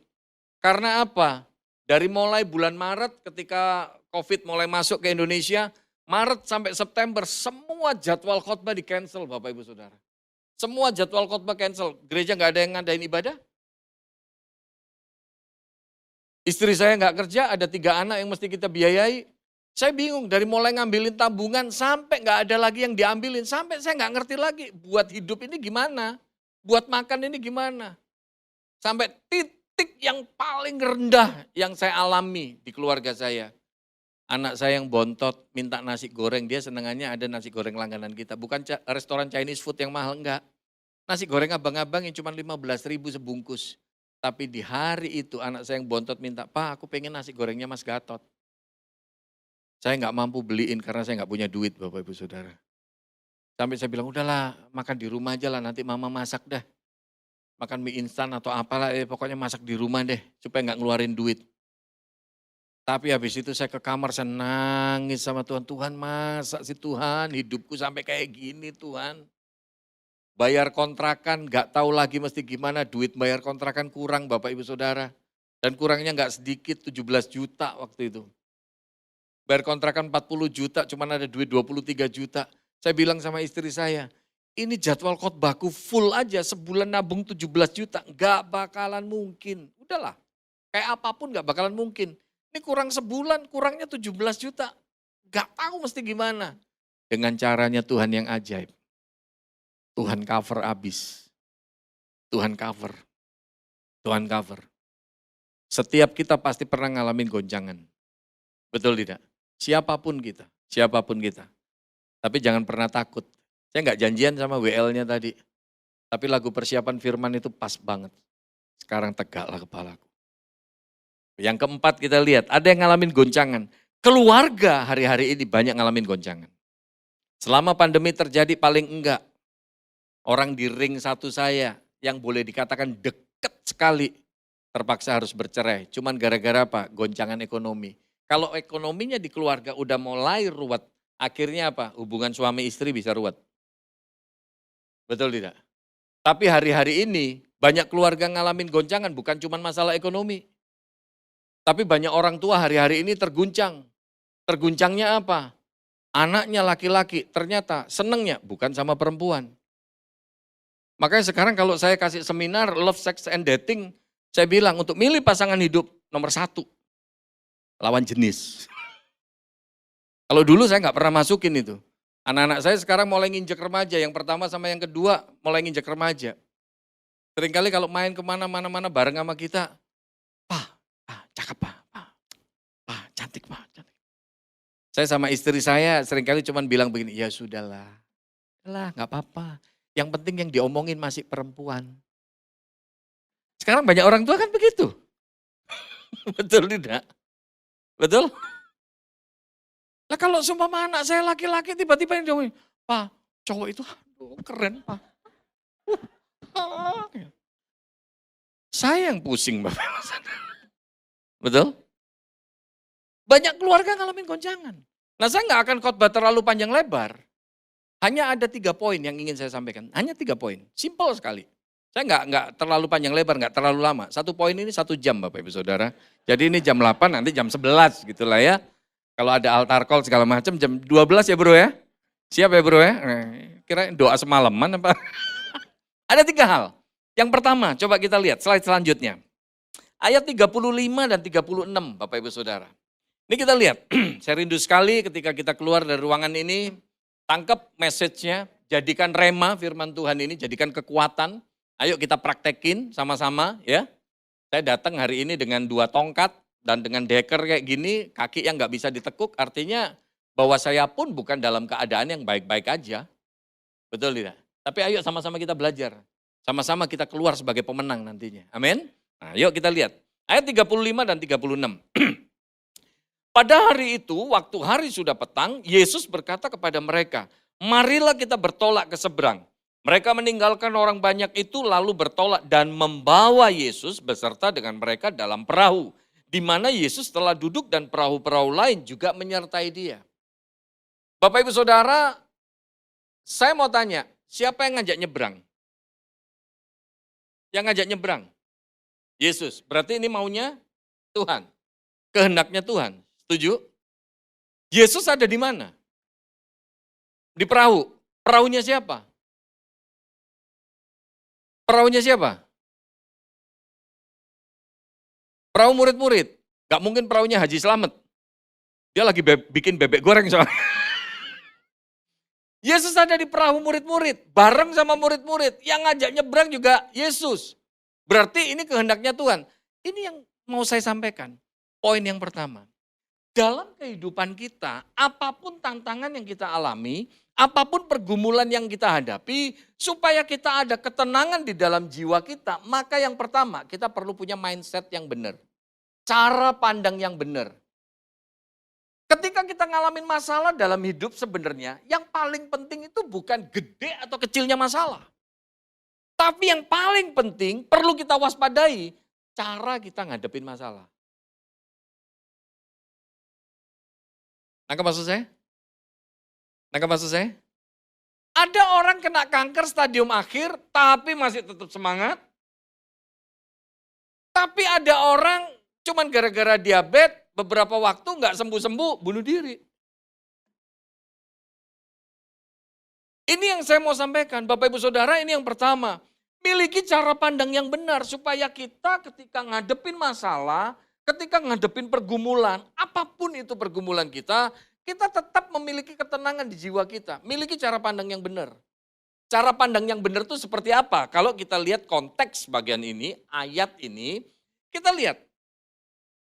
Karena apa? Dari mulai bulan Maret ketika COVID mulai masuk ke Indonesia. Maret sampai September semua jadwal khotbah di cancel Bapak Ibu Saudara. Semua jadwal khotbah cancel. Gereja gak ada yang ngadain ibadah. Istri saya gak kerja, ada 3 anak yang mesti kita biayai. Saya bingung dari mulai ngambilin tabungan sampai gak ada lagi yang diambilin. Sampai saya gak ngerti lagi buat hidup ini gimana. Buat makan ini gimana. Sampai titik yang paling rendah yang saya alami di keluarga saya. Anak saya yang bontot minta nasi goreng, dia senengannya ada nasi goreng langganan kita. Bukan restoran Chinese food yang mahal, enggak. Nasi goreng abang-abang yang cuma 15.000 sebungkus. Tapi di hari itu anak saya yang bontot minta, Pak aku pengen nasi gorengnya Mas Gatot. Saya nggak mampu beliin karena saya nggak punya duit Bapak Ibu Saudara. Sampai saya bilang udahlah makan di rumah aja lah nanti mama masak dah. Makan mie instan atau apalah pokoknya masak di rumah deh supaya nggak ngeluarin duit. Tapi habis itu saya ke kamar, saya nangis sama Tuhan. Tuhan masa sih Tuhan hidupku sampai kayak gini Tuhan. Bayar kontrakan gak tahu lagi mesti gimana, duit bayar kontrakan kurang Bapak Ibu Saudara. Dan kurangnya gak sedikit 17 juta waktu itu. Bayar kontrakan 40 juta cuman ada duit 23 juta. Saya bilang sama istri saya, ini jadwal khotbahku full aja sebulan nabung 17 juta. Gak bakalan mungkin. Udahlah, kayak apapun gak bakalan mungkin. Ini kurang sebulan, kurangnya 17 juta. Gak tahu mesti gimana. Dengan caranya Tuhan yang ajaib. Tuhan cover abis. Tuhan cover. Tuhan cover. Setiap kita pasti pernah ngalamin goncangan. Betul tidak? Siapapun kita. Siapapun kita. Tapi jangan pernah takut. Saya gak janjian sama WL-nya tadi. Tapi lagu persiapan firman itu pas banget. Sekarang tegaklah kepalaku. Yang keempat kita lihat, ada yang ngalamin goncangan. Keluarga hari-hari ini banyak ngalamin goncangan. Selama pandemi terjadi paling enggak, orang di ring satu saya yang boleh dikatakan deket sekali, terpaksa harus bercerai. Cuman gara-gara apa? Goncangan ekonomi. Kalau ekonominya di keluarga udah mulai ruwet, akhirnya apa? Hubungan suami istri bisa ruwet. Betul tidak? Tapi hari-hari ini banyak keluarga ngalamin goncangan, bukan cuma masalah ekonomi. Tapi banyak orang tua hari-hari ini terguncang. Terguncangnya apa? Anaknya laki-laki, ternyata senengnya bukan sama perempuan. Makanya sekarang kalau saya kasih seminar love, sex, and dating, saya bilang untuk milih pasangan hidup nomor 1, lawan jenis. Kalau dulu saya nggak pernah masukin itu. Anak-anak saya sekarang mulai nginjek remaja, yang pertama sama yang kedua mulai nginjek remaja. Seringkali kalau main kemana-mana bareng sama kita, cakep Pak, cantik Pak. Cantik. Saya sama istri saya seringkali cuman bilang begini, ya sudahlah, nggak apa-apa. Yang penting yang diomongin masih perempuan. Sekarang banyak orang tua kan begitu. Betul tidak? Betul? Nah kalau sumpah anak saya laki-laki tiba-tiba yang diomongin, Pak, cowok itu keren Pak. Saya yang pusing Bapak. Betul? Banyak keluarga ngalamin goncangan. Nah saya nggak akan khotbah terlalu panjang lebar. Hanya ada 3 poin yang ingin saya sampaikan. Hanya 3 poin. Simple sekali. Saya nggak terlalu panjang lebar, nggak terlalu lama. 1 poin ini 1 jam Bapak Ibu Saudara. Jadi ini jam 8, nanti jam 11 gitulah ya. Kalau ada altar call segala macam jam 12 ya bro ya. Siap ya bro ya? Kira doa semalaman apa? Ada 3 hal. Yang pertama, coba kita lihat slide selanjutnya. Ayat 35 dan 36 Bapak Ibu Saudara. Ini kita lihat, saya rindu sekali ketika kita keluar dari ruangan ini, tangkap message-nya, jadikan rema firman Tuhan ini, jadikan kekuatan. Ayo kita praktekin sama-sama ya. Saya datang hari ini dengan 2 tongkat dan dengan deker kayak gini, kaki yang nggak bisa ditekuk, artinya bahwa saya pun bukan dalam keadaan yang baik-baik aja. Betul tidak? Tapi ayo sama-sama kita belajar. Sama-sama kita keluar sebagai pemenang nantinya. Amin. Nah, yuk kita lihat. Ayat 35 dan 36. Pada hari itu, waktu hari sudah petang, Yesus berkata kepada mereka, marilah kita bertolak ke seberang. Mereka meninggalkan orang banyak itu lalu bertolak dan membawa Yesus beserta dengan mereka dalam perahu. Di mana Yesus telah duduk dan perahu-perahu lain juga menyertai dia. Bapak Ibu Saudara, saya mau tanya, siapa yang ngajak nyebrang? Yang ngajak nyebrang? Yesus, berarti ini maunya Tuhan. Kehendaknya Tuhan. Setuju? Yesus ada di mana? Di perahu. Perahunya siapa? Perahunya siapa? Perahu murid-murid. Gak mungkin perahunya Haji Slamet. Dia lagi bikin bebek goreng soalnya. Yesus ada di perahu murid-murid. Bareng sama murid-murid. Yang ngajak nyebrang juga Yesus. Berarti ini kehendaknya Tuhan. Ini yang mau saya sampaikan. Poin yang pertama. Dalam kehidupan kita, apapun tantangan yang kita alami, apapun pergumulan yang kita hadapi, supaya kita ada ketenangan di dalam jiwa kita, maka yang pertama kita perlu punya mindset yang benar. Cara pandang yang benar. Ketika kita ngalamin masalah dalam hidup sebenarnya, yang paling penting itu bukan gede atau kecilnya masalah. Tapi yang paling penting perlu kita waspadai, cara kita ngadepin masalah. Nangkep maksud saya? Nangkep maksud saya? Ada orang kena kanker stadium akhir, tapi masih tetap semangat. Tapi ada orang cuman gara-gara diabetes, beberapa waktu nggak sembuh-sembuh, bunuh diri. Ini yang saya mau sampaikan, Bapak Ibu Saudara, ini yang pertama. Miliki cara pandang yang benar, supaya kita ketika ngadepin masalah, ketika ngadepin pergumulan, apapun itu pergumulan kita tetap memiliki ketenangan di jiwa kita. Miliki cara pandang yang benar. Cara pandang yang benar itu seperti apa? Kalau kita lihat konteks bagian ini, ayat ini, kita lihat.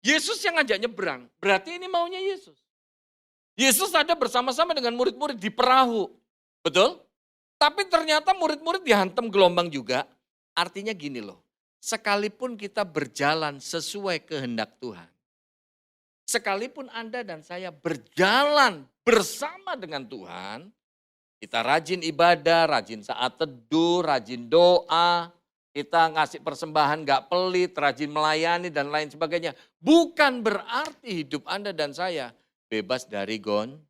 Yesus yang ngajak nyebrang, berarti ini maunya Yesus. Yesus ada bersama-sama dengan murid-murid di perahu, betul? Tapi ternyata murid-murid dihantam gelombang juga. Artinya gini loh, sekalipun kita berjalan sesuai kehendak Tuhan, sekalipun Anda dan saya berjalan bersama dengan Tuhan, kita rajin ibadah, rajin saat teduh, rajin doa, kita ngasih persembahan gak pelit, rajin melayani dan lain sebagainya. Bukan berarti hidup Anda dan saya bebas dari goncang.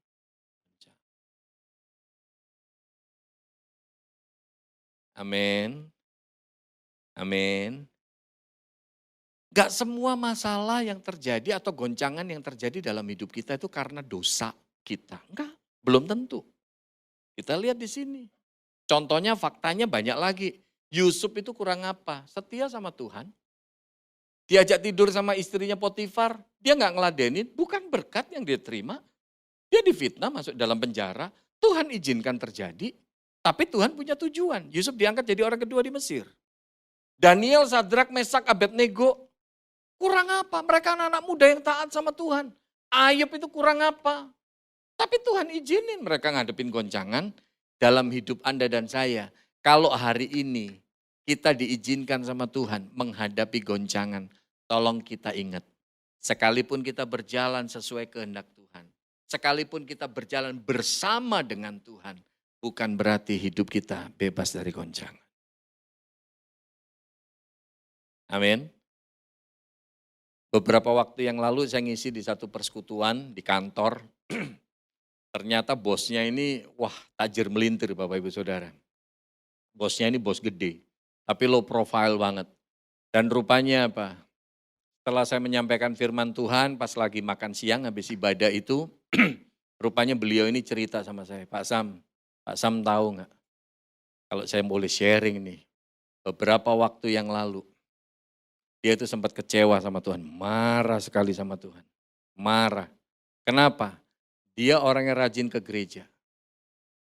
Amin. Amin. Gak semua masalah yang terjadi atau goncangan yang terjadi dalam hidup kita itu karena dosa kita. Enggak, Belum tentu. Kita lihat di sini. Contohnya faktanya banyak lagi. Yusuf itu kurang apa? Setia sama Tuhan. Diajak tidur sama istrinya Potifar, dia nggak ngeladenin, bukan berkat yang dia terima. Dia difitnah masuk dalam penjara, Tuhan izinkan terjadi, tapi Tuhan punya tujuan. Yusuf diangkat jadi orang kedua di Mesir. Daniel, Sadrak, Mesak, Abednego, kurang apa? Mereka anak-anak muda yang taat sama Tuhan. Ayub itu kurang apa? Tapi Tuhan izinin mereka ngadepin goncangan dalam hidup Anda dan saya. Kalau hari ini kita diizinkan sama Tuhan menghadapi goncangan, tolong kita ingat, sekalipun kita berjalan sesuai kehendak Tuhan, sekalipun kita berjalan bersama dengan Tuhan, bukan berarti hidup kita bebas dari goncangan. Amin. Beberapa waktu yang lalu saya ngisi di satu persekutuan di kantor. Ternyata bosnya ini, wah tajir melintir Bapak Ibu Saudara. Bosnya ini bos gede, tapi low profile banget. Dan rupanya apa? Setelah saya menyampaikan firman Tuhan, pas lagi makan siang habis ibadah itu, rupanya beliau ini cerita sama saya, Pak Sam tahu nggak? Kalau saya boleh sharing nih, beberapa waktu yang lalu, dia itu sempat kecewa sama Tuhan, marah sekali sama Tuhan. Marah. Kenapa? Dia orang yang rajin ke gereja.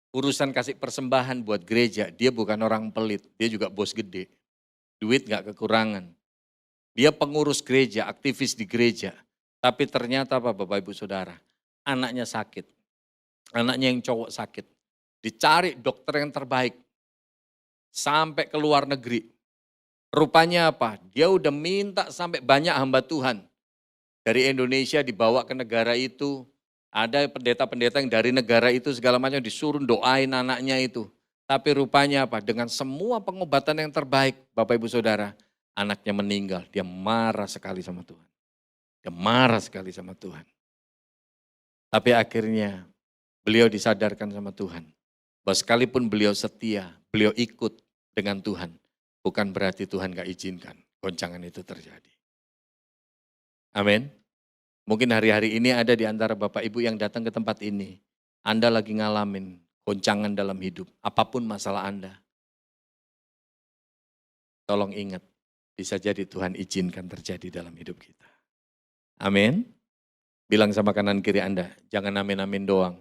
Urusan kasih persembahan buat gereja, dia bukan orang pelit, dia juga bos gede. Duit gak kekurangan. Dia pengurus gereja, aktivis di gereja. Tapi ternyata apa Bapak Ibu Saudara, anaknya sakit. Anaknya yang cowok sakit. Dicari dokter yang terbaik. Sampai ke luar negeri. Rupanya apa? Dia udah minta sampai banyak hamba Tuhan. Dari Indonesia dibawa ke negara itu. Ada pendeta-pendeta yang dari negara itu segala macam disuruh doain anaknya itu. Tapi rupanya apa? Dengan semua pengobatan yang terbaik, Bapak Ibu Saudara, anaknya meninggal. Dia marah sekali sama Tuhan. Dia marah sekali sama Tuhan. Tapi akhirnya beliau disadarkan sama Tuhan. Bahwa sekalipun beliau setia, beliau ikut dengan Tuhan. Bukan berarti Tuhan gak izinkan goncangan itu terjadi. Amin. Mungkin hari-hari ini ada di antara Bapak Ibu yang datang ke tempat ini. Anda lagi ngalamin goncangan dalam hidup, apapun masalah Anda. Tolong ingat, bisa jadi Tuhan izinkan terjadi dalam hidup kita. Amin. Bilang sama kanan kiri Anda, jangan amin-amin doang.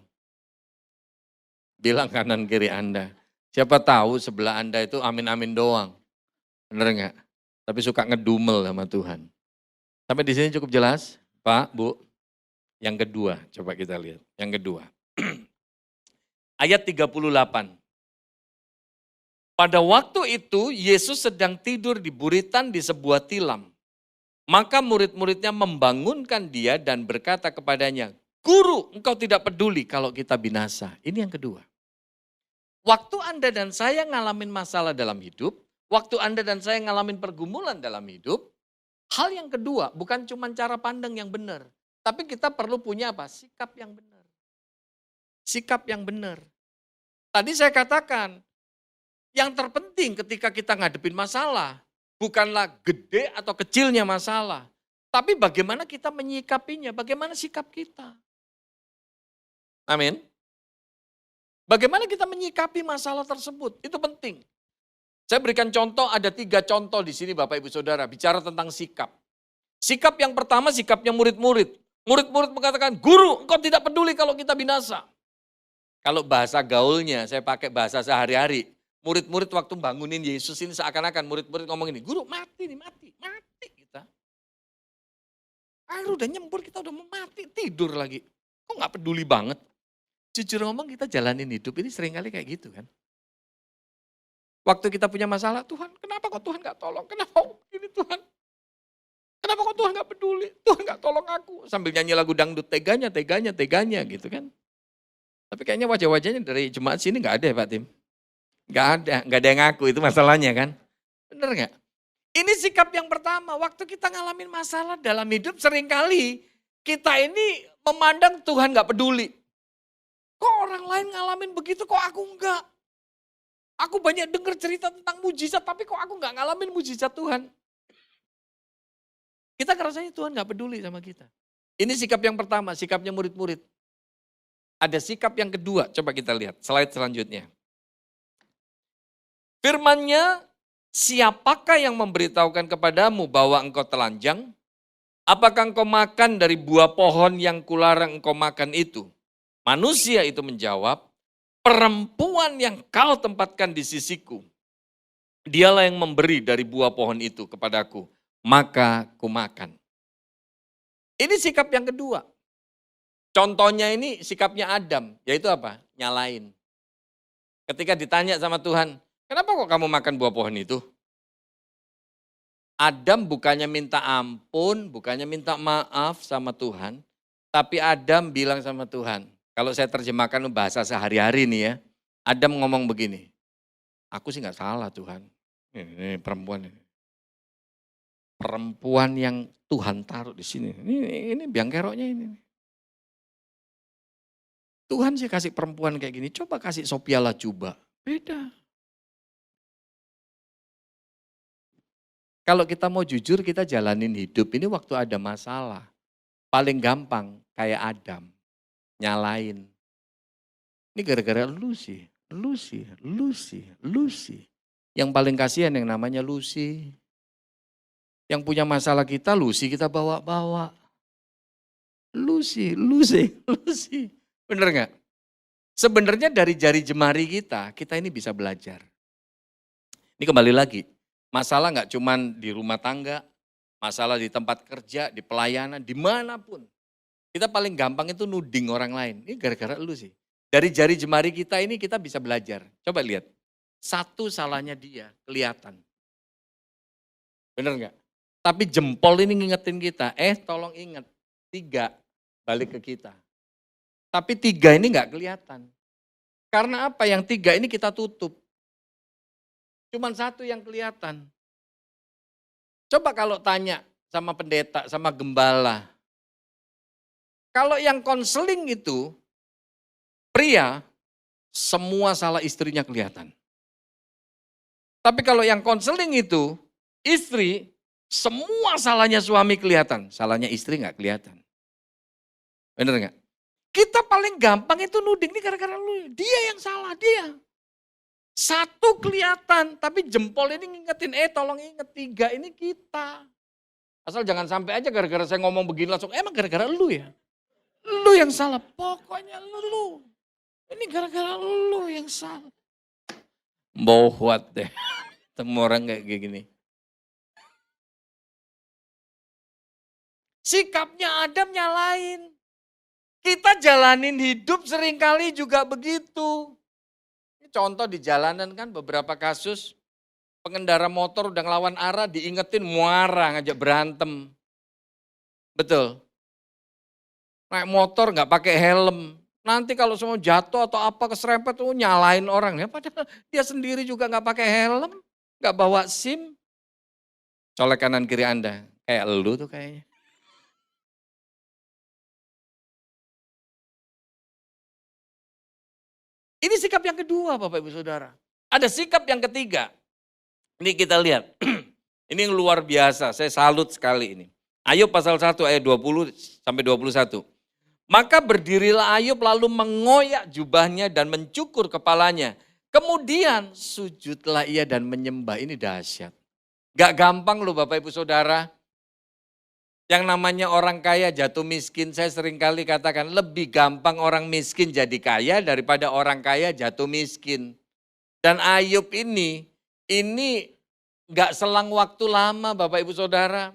Bilang kanan kiri Anda, siapa tahu sebelah Anda itu amin-amin doang. Bener enggak? Tapi suka ngedumel sama Tuhan. Sampai di sini cukup jelas? Pak, Bu, yang kedua, coba kita lihat. Yang kedua, ayat 38. Pada waktu itu Yesus sedang tidur di buritan di sebuah tilam. Maka murid-muridnya membangunkan dia dan berkata kepadanya, Guru, engkau tidak peduli kalau kita binasa. Ini yang kedua. Waktu Anda dan saya ngalamin masalah dalam hidup, waktu Anda dan saya ngalamin pergumulan dalam hidup, hal yang kedua, bukan cuma cara pandang yang benar. Tapi kita perlu punya apa? Sikap yang benar. Sikap yang benar. Tadi saya katakan, yang terpenting ketika kita ngadepin masalah, bukanlah gede atau kecilnya masalah. Tapi bagaimana kita menyikapinya, bagaimana sikap kita. Amin. Bagaimana kita menyikapi masalah tersebut, itu penting. Saya berikan contoh, ada 3 contoh di sini Bapak Ibu Saudara, bicara tentang sikap. Sikap yang pertama, sikapnya murid-murid. Murid-murid mengatakan, Guru, engkau tidak peduli kalau kita binasa. Kalau bahasa gaulnya, saya pakai bahasa sehari-hari. Murid-murid waktu bangunin Yesus ini seakan-akan murid-murid ngomong ini, Guru mati nih, mati kita. Air udah nyembur, kita udah mau mati, tidur lagi. Kok gak peduli banget? Jujur ngomong kita jalanin hidup ini seringkali kayak gitu kan. Waktu kita punya masalah, Tuhan kenapa kok Tuhan gak tolong? Kenapa ini Tuhan? Kenapa kok Tuhan gak peduli? Tuhan gak tolong aku. Sambil nyanyi lagu dangdut, teganya gitu kan. Tapi kayaknya wajah-wajahnya dari jemaat sini gak ada ya Pak Tim? Gak ada yang ngaku, itu masalahnya kan. Bener gak? Ini sikap yang pertama, waktu kita ngalamin masalah dalam hidup seringkali kita ini memandang Tuhan gak peduli. Kok orang lain ngalamin begitu, kok aku enggak? Aku banyak dengar cerita tentang mujizat, tapi kok aku nggak ngalamin mujizat Tuhan. Kita ngerasanya Tuhan nggak peduli sama kita. Ini sikap yang pertama, sikapnya murid-murid. Ada sikap yang kedua, coba kita lihat slide selanjutnya. Firman-Nya, siapakah yang memberitahukan kepadamu bahwa engkau telanjang? Apakah engkau makan dari buah pohon yang kularang engkau makan itu? Manusia itu menjawab, perempuan yang kau tempatkan di sisiku, dialah yang memberi dari buah pohon itu kepadaku, maka kumakan. Ini sikap yang kedua. Contohnya ini sikapnya Adam, yaitu apa? Nyalain. Ketika ditanya sama Tuhan, kenapa kok kamu makan buah pohon itu? Adam bukannya minta ampun, bukannya minta maaf sama Tuhan, tapi Adam bilang sama Tuhan, kalau saya terjemahkan bahasa sehari-hari nih ya, Adam ngomong begini, aku sih nggak salah Tuhan, ini perempuan ini. Perempuan yang Tuhan taruh di sini, ini biang keroknya ini. Tuhan sih kasih perempuan kayak gini, coba kasih Sophia Latjuba, beda. Kalau kita mau jujur, kita jalanin hidup ini waktu ada masalah. Paling gampang kayak Adam, nyalain. Ini gara-gara lu sih. Yang paling kasihan yang namanya Lucy. Yang punya masalah kita, Lucy kita bawa-bawa. Lucy. Bener gak? Sebenarnya dari jari jemari kita ini bisa belajar. Ini kembali lagi. Masalah nggak cuman di rumah tangga, masalah di tempat kerja, di pelayanan, dimanapun. Kita paling gampang itu nuding orang lain. Ini gara-gara lu sih. Dari jari jemari kita ini kita bisa belajar. Coba lihat. Satu salahnya dia, kelihatan. Bener nggak? Tapi jempol ini ngingetin kita, tolong ingat. 3 balik ke kita. Tapi 3 ini nggak kelihatan. Karena apa? Yang 3 ini kita tutup. Cuman 1 yang kelihatan. Coba kalau tanya sama pendeta, sama gembala. Kalau yang konseling itu pria, semua salah istrinya kelihatan. Tapi kalau yang konseling itu istri, semua salahnya suami kelihatan. Salahnya istri nggak kelihatan. Bener nggak? Kita paling gampang itu nuding, ini gara-gara lu. Dia yang salah, dia. 1 kelihatan, tapi jempol ini ngingetin, tolong inget 3 ini kita. Asal jangan sampai aja gara-gara saya ngomong begini langsung, emang gara-gara lu ya? Lu yang salah, pokoknya lu. Ini gara-gara lu yang salah. Bohwat deh, semua orang kayak gini. Sikapnya Adam nyalain. Kita jalanin hidup seringkali juga begitu. Contoh di jalanan kan beberapa kasus pengendara motor udah ngelawan arah diingetin muara ngajak berantem. Betul. Naik motor nggak pakai helm. Nanti kalau semua jatuh atau apa keserempet tuh nyalain orang. Ya, padahal dia sendiri juga nggak pakai helm, nggak bawa SIM. Colek kanan kiri Anda. Kayak elu tuh kayaknya. Ini sikap yang kedua Bapak Ibu Saudara. Ada sikap yang ketiga. Ini kita lihat. Ini yang luar biasa, saya salut sekali ini. Ayub pasal 1 ayat 20 sampai 21. Maka berdirilah Ayub lalu mengoyak jubahnya dan mencukur kepalanya. Kemudian sujudlah ia dan menyembah. Ini dahsyat. Gak gampang loh Bapak Ibu Saudara. Yang namanya orang kaya jatuh miskin, saya seringkali katakan lebih gampang orang miskin jadi kaya daripada orang kaya jatuh miskin. Dan Ayub ini gak selang waktu lama Bapak Ibu Saudara.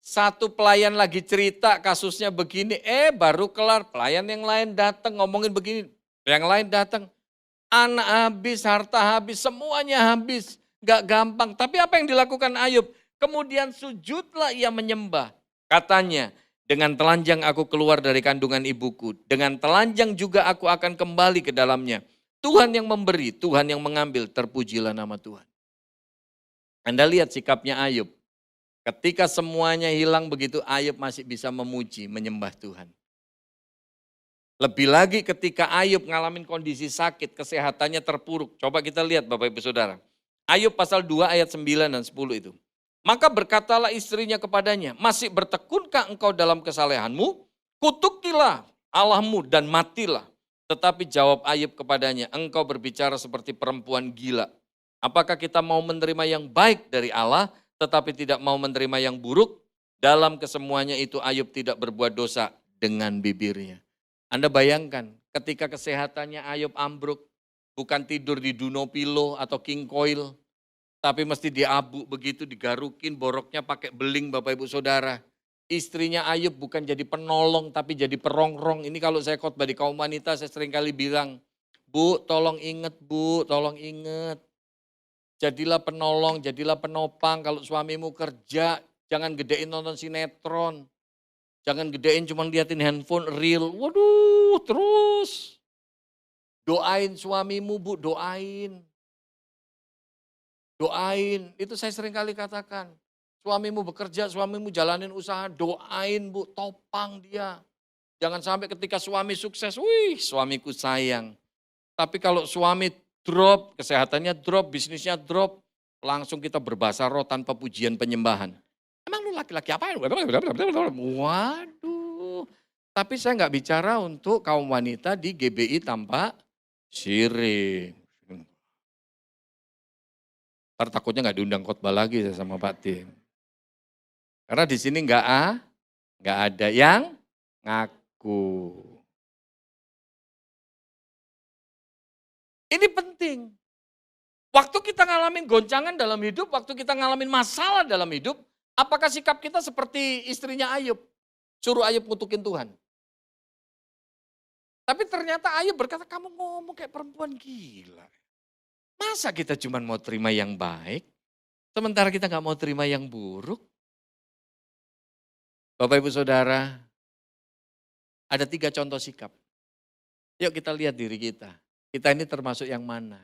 Satu pelayan lagi cerita kasusnya begini, baru kelar pelayan yang lain datang ngomongin begini, yang lain datang. Anak habis, harta habis, semuanya habis. Gak gampang, tapi apa yang dilakukan Ayub? Kemudian sujudlah ia menyembah. Katanya, dengan telanjang aku keluar dari kandungan ibuku. Dengan telanjang juga aku akan kembali ke dalamnya. Tuhan yang memberi, Tuhan yang mengambil, terpujilah nama Tuhan. Anda lihat sikapnya Ayub. Ketika semuanya hilang begitu, Ayub masih bisa memuji, menyembah Tuhan. Lebih lagi ketika Ayub ngalamin kondisi sakit, kesehatannya terpuruk. Coba kita lihat Bapak Ibu Saudara. Ayub pasal 2 ayat 9 dan 10 itu. Maka berkatalah istrinya kepadanya, masih bertekunkah engkau dalam kesalehanmu? Kutukilah Allahmu dan matilah. Tetapi jawab Ayub kepadanya, engkau berbicara seperti perempuan gila. Apakah kita mau menerima yang baik dari Allah, tetapi tidak mau menerima yang buruk? Dalam kesemuanya itu Ayub tidak berbuat dosa dengan bibirnya. Anda bayangkan ketika kesehatannya Ayub ambruk, bukan tidur di Dunopilo atau King Coil, tapi mesti diabuk begitu, digarukin, boroknya pakai beling Bapak Ibu Saudara. Istrinya Ayub bukan jadi penolong tapi jadi perongrong. Ini kalau saya khotbah di kaum wanita saya seringkali bilang, Bu tolong ingat Bu, tolong ingat. Jadilah penolong, jadilah penopang kalau suamimu kerja. Jangan gedein nonton sinetron. Jangan gedein cuma liatin handphone reel. Waduh terus. Doain suamimu Bu, doain. Doain, itu saya seringkali katakan. Suamimu bekerja, suamimu jalanin usaha, doain Bu, topang dia. Jangan sampai ketika suami sukses, wih suamiku sayang. Tapi kalau suami drop, kesehatannya drop, bisnisnya drop, langsung kita berbahasa roh tanpa pujian penyembahan. Emang lu laki-laki apa? Waduh. Tapi saya nggak bicara untuk kaum wanita di GBI tanpa syirik. Ntar takutnya nggak diundang khotbah lagi saya sama Pak Tim. Karena di sini nggak ada yang ngaku. Ini penting. Waktu kita ngalamin goncangan dalam hidup, waktu kita ngalamin masalah dalam hidup, apakah sikap kita seperti istrinya Ayub? Suruh Ayub ngutukin Tuhan. Tapi ternyata Ayub berkata, kamu ngomong kayak perempuan gila. Masa kita cuma mau terima yang baik, sementara kita nggak mau terima yang buruk? Bapak Ibu Saudara, ada 3 contoh sikap. Yuk kita lihat diri kita. Kita ini termasuk yang mana?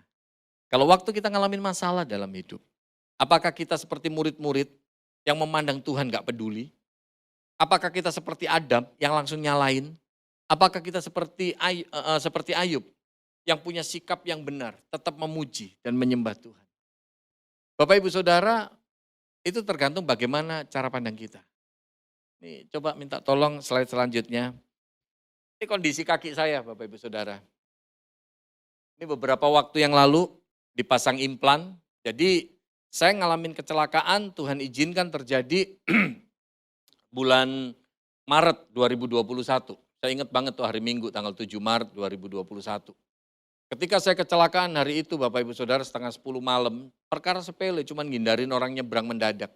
Kalau waktu kita ngalamin masalah dalam hidup, apakah kita seperti murid-murid yang memandang Tuhan gak peduli? Apakah kita seperti Adam yang langsung nyalain? Apakah kita seperti Ayub yang punya sikap yang benar, tetap memuji dan menyembah Tuhan? Bapak Ibu Saudara, itu tergantung bagaimana cara pandang kita. Nih, coba minta tolong slide selanjutnya. Ini kondisi kaki saya Bapak Ibu Saudara. Ini beberapa waktu yang lalu dipasang implan. Jadi saya ngalamin kecelakaan, Tuhan izinkan terjadi bulan Maret 2021. Saya ingat banget tuh hari Minggu tanggal 7 Maret 2021. Ketika saya kecelakaan hari itu Bapak Ibu Saudara setengah 10 malam, perkara sepele cuman ngindarin orang nyebrang mendadak.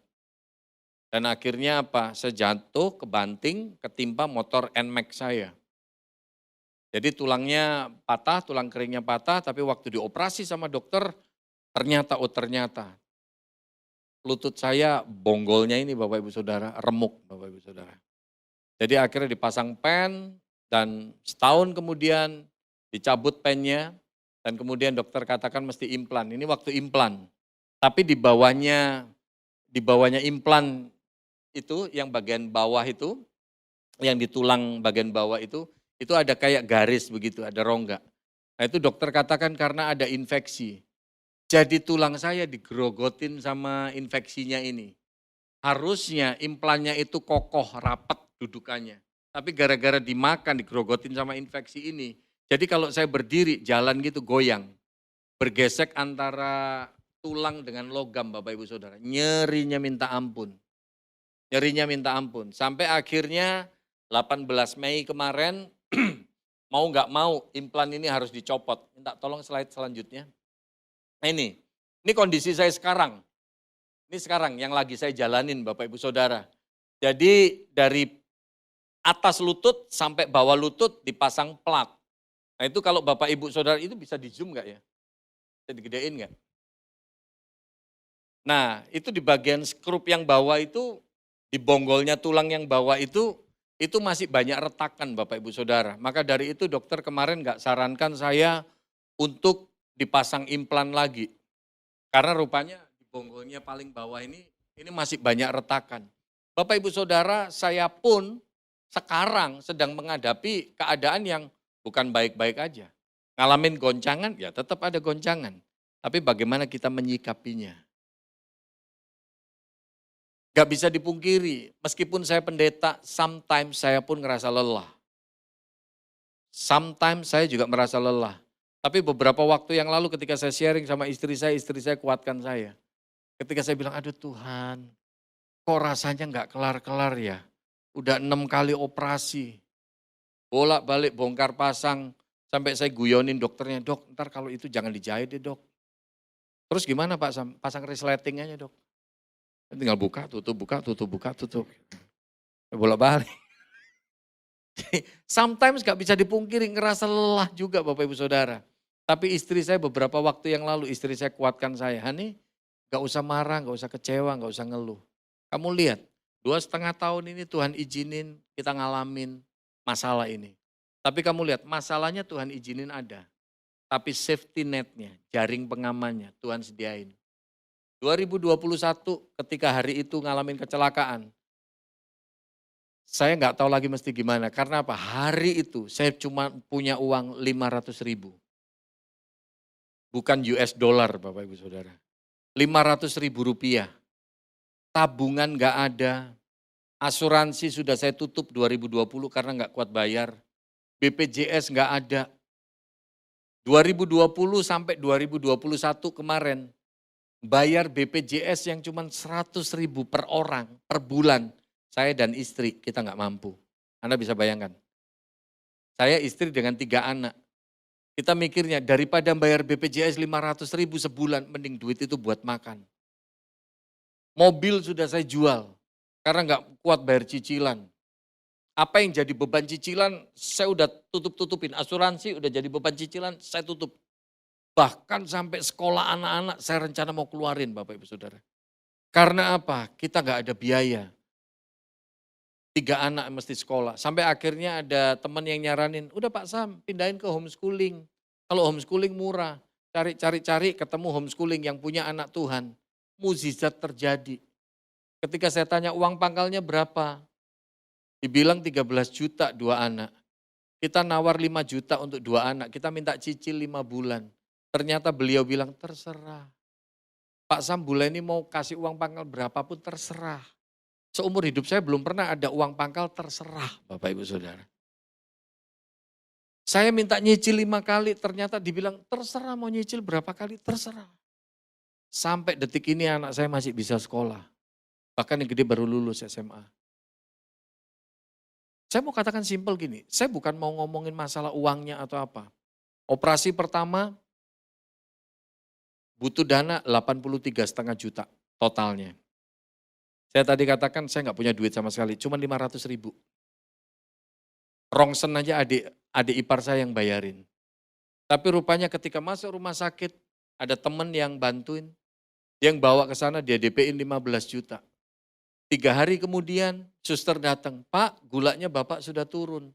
Dan akhirnya apa? Saya jatuh, kebanting, ketimpa motor NMAX saya. Jadi tulangnya patah, tulang keringnya patah, tapi waktu dioperasi sama dokter, ternyata lutut saya bonggolnya ini Bapak Ibu Saudara, remuk Bapak Ibu Saudara. Jadi akhirnya dipasang pen dan setahun kemudian dicabut pennya dan kemudian dokter katakan mesti implan. Ini waktu implan. Tapi di bawahnya implan itu yang bagian bawah itu, yang di tulang bagian bawah itu ada kayak garis begitu, ada rongga. Nah itu dokter katakan karena ada infeksi. Jadi tulang saya digerogotin sama infeksinya ini. Harusnya implannya itu kokoh, rapat dudukannya. Tapi gara-gara dimakan, digerogotin sama infeksi ini. Jadi kalau saya berdiri, jalan gitu goyang. Bergesek antara tulang dengan logam Bapak Ibu Saudara. Nyerinya minta ampun. Nyerinya minta ampun. Sampai akhirnya 18 Mei kemarin, mau nggak mau implan ini harus dicopot. Minta tolong slide selanjutnya. Nah ini kondisi saya sekarang. Ini sekarang yang lagi saya jalanin Bapak Ibu Saudara. Jadi dari atas lutut sampai bawah lutut dipasang plat. Nah itu kalau Bapak Ibu Saudara itu bisa di zoom nggak ya? Bisa digedein nggak? Nah itu di bagian skrup yang bawah itu, di bonggolnya tulang yang bawah itu masih banyak retakan Bapak Ibu Saudara. Maka dari itu dokter kemarin nggak sarankan saya untuk dipasang implan lagi. Karena rupanya di bonggolnya paling bawah ini masih banyak retakan. Bapak Ibu Saudara, saya pun sekarang sedang menghadapi keadaan yang bukan baik-baik aja. Ngalamin goncangan, ya tetap ada goncangan. Tapi bagaimana kita menyikapinya? Gak bisa dipungkiri, meskipun saya pendeta, sometimes saya pun ngerasa lelah. Sometimes saya juga merasa lelah. Tapi beberapa waktu yang lalu ketika saya sharing sama istri saya kuatkan saya. Ketika saya bilang, aduh Tuhan, kok rasanya nggak kelar-kelar ya. Udah 6 kali operasi, bolak-balik bongkar pasang, sampai saya guyonin dokternya, dok ntar kalau itu jangan dijahit deh dok. Terus gimana Pak Sam? Pasang resleting aja dok. Tinggal buka, tutup, buka, tutup, buka, tutup. Bolak-balik. Sometimes gak bisa dipungkiri, ngerasa lelah juga Bapak Ibu Saudara. Tapi istri saya beberapa waktu yang lalu, istri saya kuatkan saya, Hani gak usah marah, gak usah kecewa, gak usah ngeluh. Kamu lihat, 2,5 tahun ini Tuhan izinin kita ngalamin masalah ini. Tapi kamu lihat, masalahnya Tuhan izinin ada. Tapi safety netnya, jaring pengamannya Tuhan sediain. 2021 ketika hari itu ngalamin kecelakaan, saya nggak tahu lagi mesti gimana. Karena apa? Hari itu saya cuma punya uang 500.000. Bukan US dollar Bapak Ibu Saudara. 500.000 rupiah. Tabungan nggak ada. Asuransi sudah saya tutup 2020 karena nggak kuat bayar. BPJS nggak ada. 2020 sampai 2021 kemarin, bayar BPJS yang cuma 100.000 per orang, per bulan. Saya dan istri, kita nggak mampu. Anda bisa bayangkan. Saya istri dengan 3 anak. Kita mikirnya daripada bayar BPJS 500.000 sebulan, mending duit itu buat makan. Mobil sudah saya jual, karena nggak kuat bayar cicilan. Apa yang jadi beban cicilan, saya udah tutup-tutupin. Asuransi udah jadi beban cicilan, saya tutup. Bahkan sampai sekolah anak-anak saya rencana mau keluarin Bapak Ibu Saudara. Karena apa? Kita nggak ada biaya. 3 anak mesti sekolah. Sampai akhirnya ada teman yang nyaranin, udah Pak Sam pindahin ke homeschooling. Kalau homeschooling murah, cari-cari ketemu homeschooling yang punya anak Tuhan. Mukjizat terjadi. Ketika saya tanya uang pangkalnya berapa? Dibilang 13 juta 2 anak. Kita nawar 5 juta untuk 2 anak, kita minta cicil 5 bulan. Ternyata beliau bilang terserah. Pak Sam bulan ini mau kasih uang pangkal berapapun terserah. Seumur hidup saya belum pernah ada uang pangkal terserah Bapak Ibu Saudara. Saya minta nyicil 5 kali, ternyata dibilang terserah mau nyicil berapa kali, terserah. Sampai detik ini anak saya masih bisa sekolah. Bahkan yang gede baru lulus SMA. Saya mau katakan simpel gini, saya bukan mau ngomongin masalah uangnya atau apa. Operasi pertama butuh dana 83,5 juta totalnya. Saya tadi katakan saya nggak punya duit sama sekali, cuma 500.000. Rongsen aja adik ipar saya yang bayarin. Tapi rupanya ketika masuk rumah sakit, ada teman yang bantuin, dia yang bawa ke sana dia DP-in 15 juta. 3 hari kemudian suster datang, Pak gulanya Bapak sudah turun.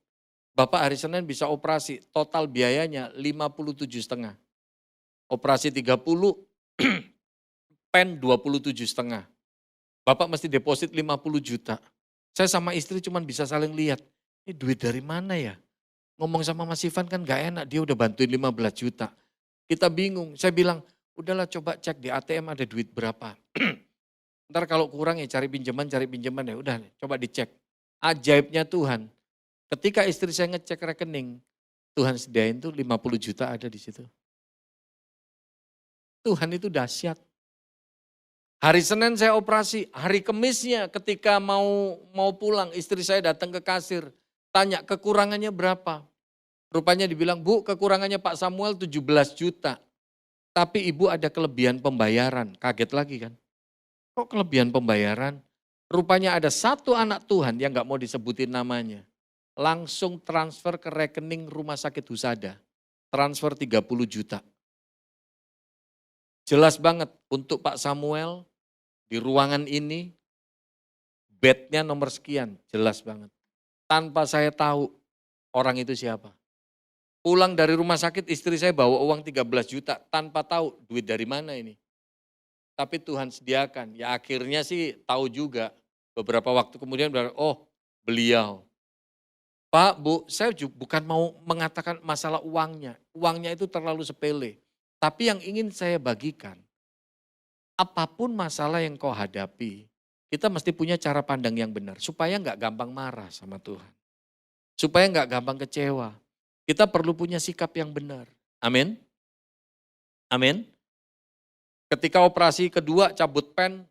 Bapak hari Senin bisa operasi, total biayanya 57,5. Operasi 30, pen 27,5. Bapak mesti deposit 50 juta. Saya sama istri cuma bisa saling lihat, ini duit dari mana ya? Ngomong sama Mas Ivan kan gak enak, dia udah bantuin 15 juta. Kita bingung, saya bilang, udahlah coba cek di ATM ada duit berapa. Ntar kalau kurang ya cari pinjaman ya udah coba dicek. Ajaibnya Tuhan, ketika istri saya ngecek rekening, Tuhan sediain tuh 50 juta ada di situ. Tuhan itu dahsyat. Hari Senin saya operasi, hari Kemisnya ketika mau pulang istri saya datang ke kasir, tanya kekurangannya berapa. Rupanya dibilang, Bu kekurangannya Pak Samuel 17 juta. Tapi ibu ada kelebihan pembayaran, kaget lagi kan. Kok kelebihan pembayaran? Rupanya ada satu anak Tuhan yang gak mau disebutin namanya. Langsung transfer ke rekening rumah sakit Husada. Transfer 30 juta. Jelas banget untuk Pak Samuel di ruangan ini, bednya nomor sekian, jelas banget. Tanpa saya tahu orang itu siapa. Pulang dari rumah sakit istri saya bawa uang 13 juta tanpa tahu duit dari mana ini. Tapi Tuhan sediakan, ya akhirnya sih tahu juga beberapa waktu kemudian, oh beliau. Pak, Bu, saya bukan mau mengatakan masalah uangnya. Uangnya itu terlalu sepele. Tapi yang ingin saya bagikan, apapun masalah yang kau hadapi, kita mesti punya cara pandang yang benar. Supaya nggak gampang marah sama Tuhan. Supaya nggak gampang kecewa. Kita perlu punya sikap yang benar. Amin. Amin. Ketika operasi kedua cabut pen,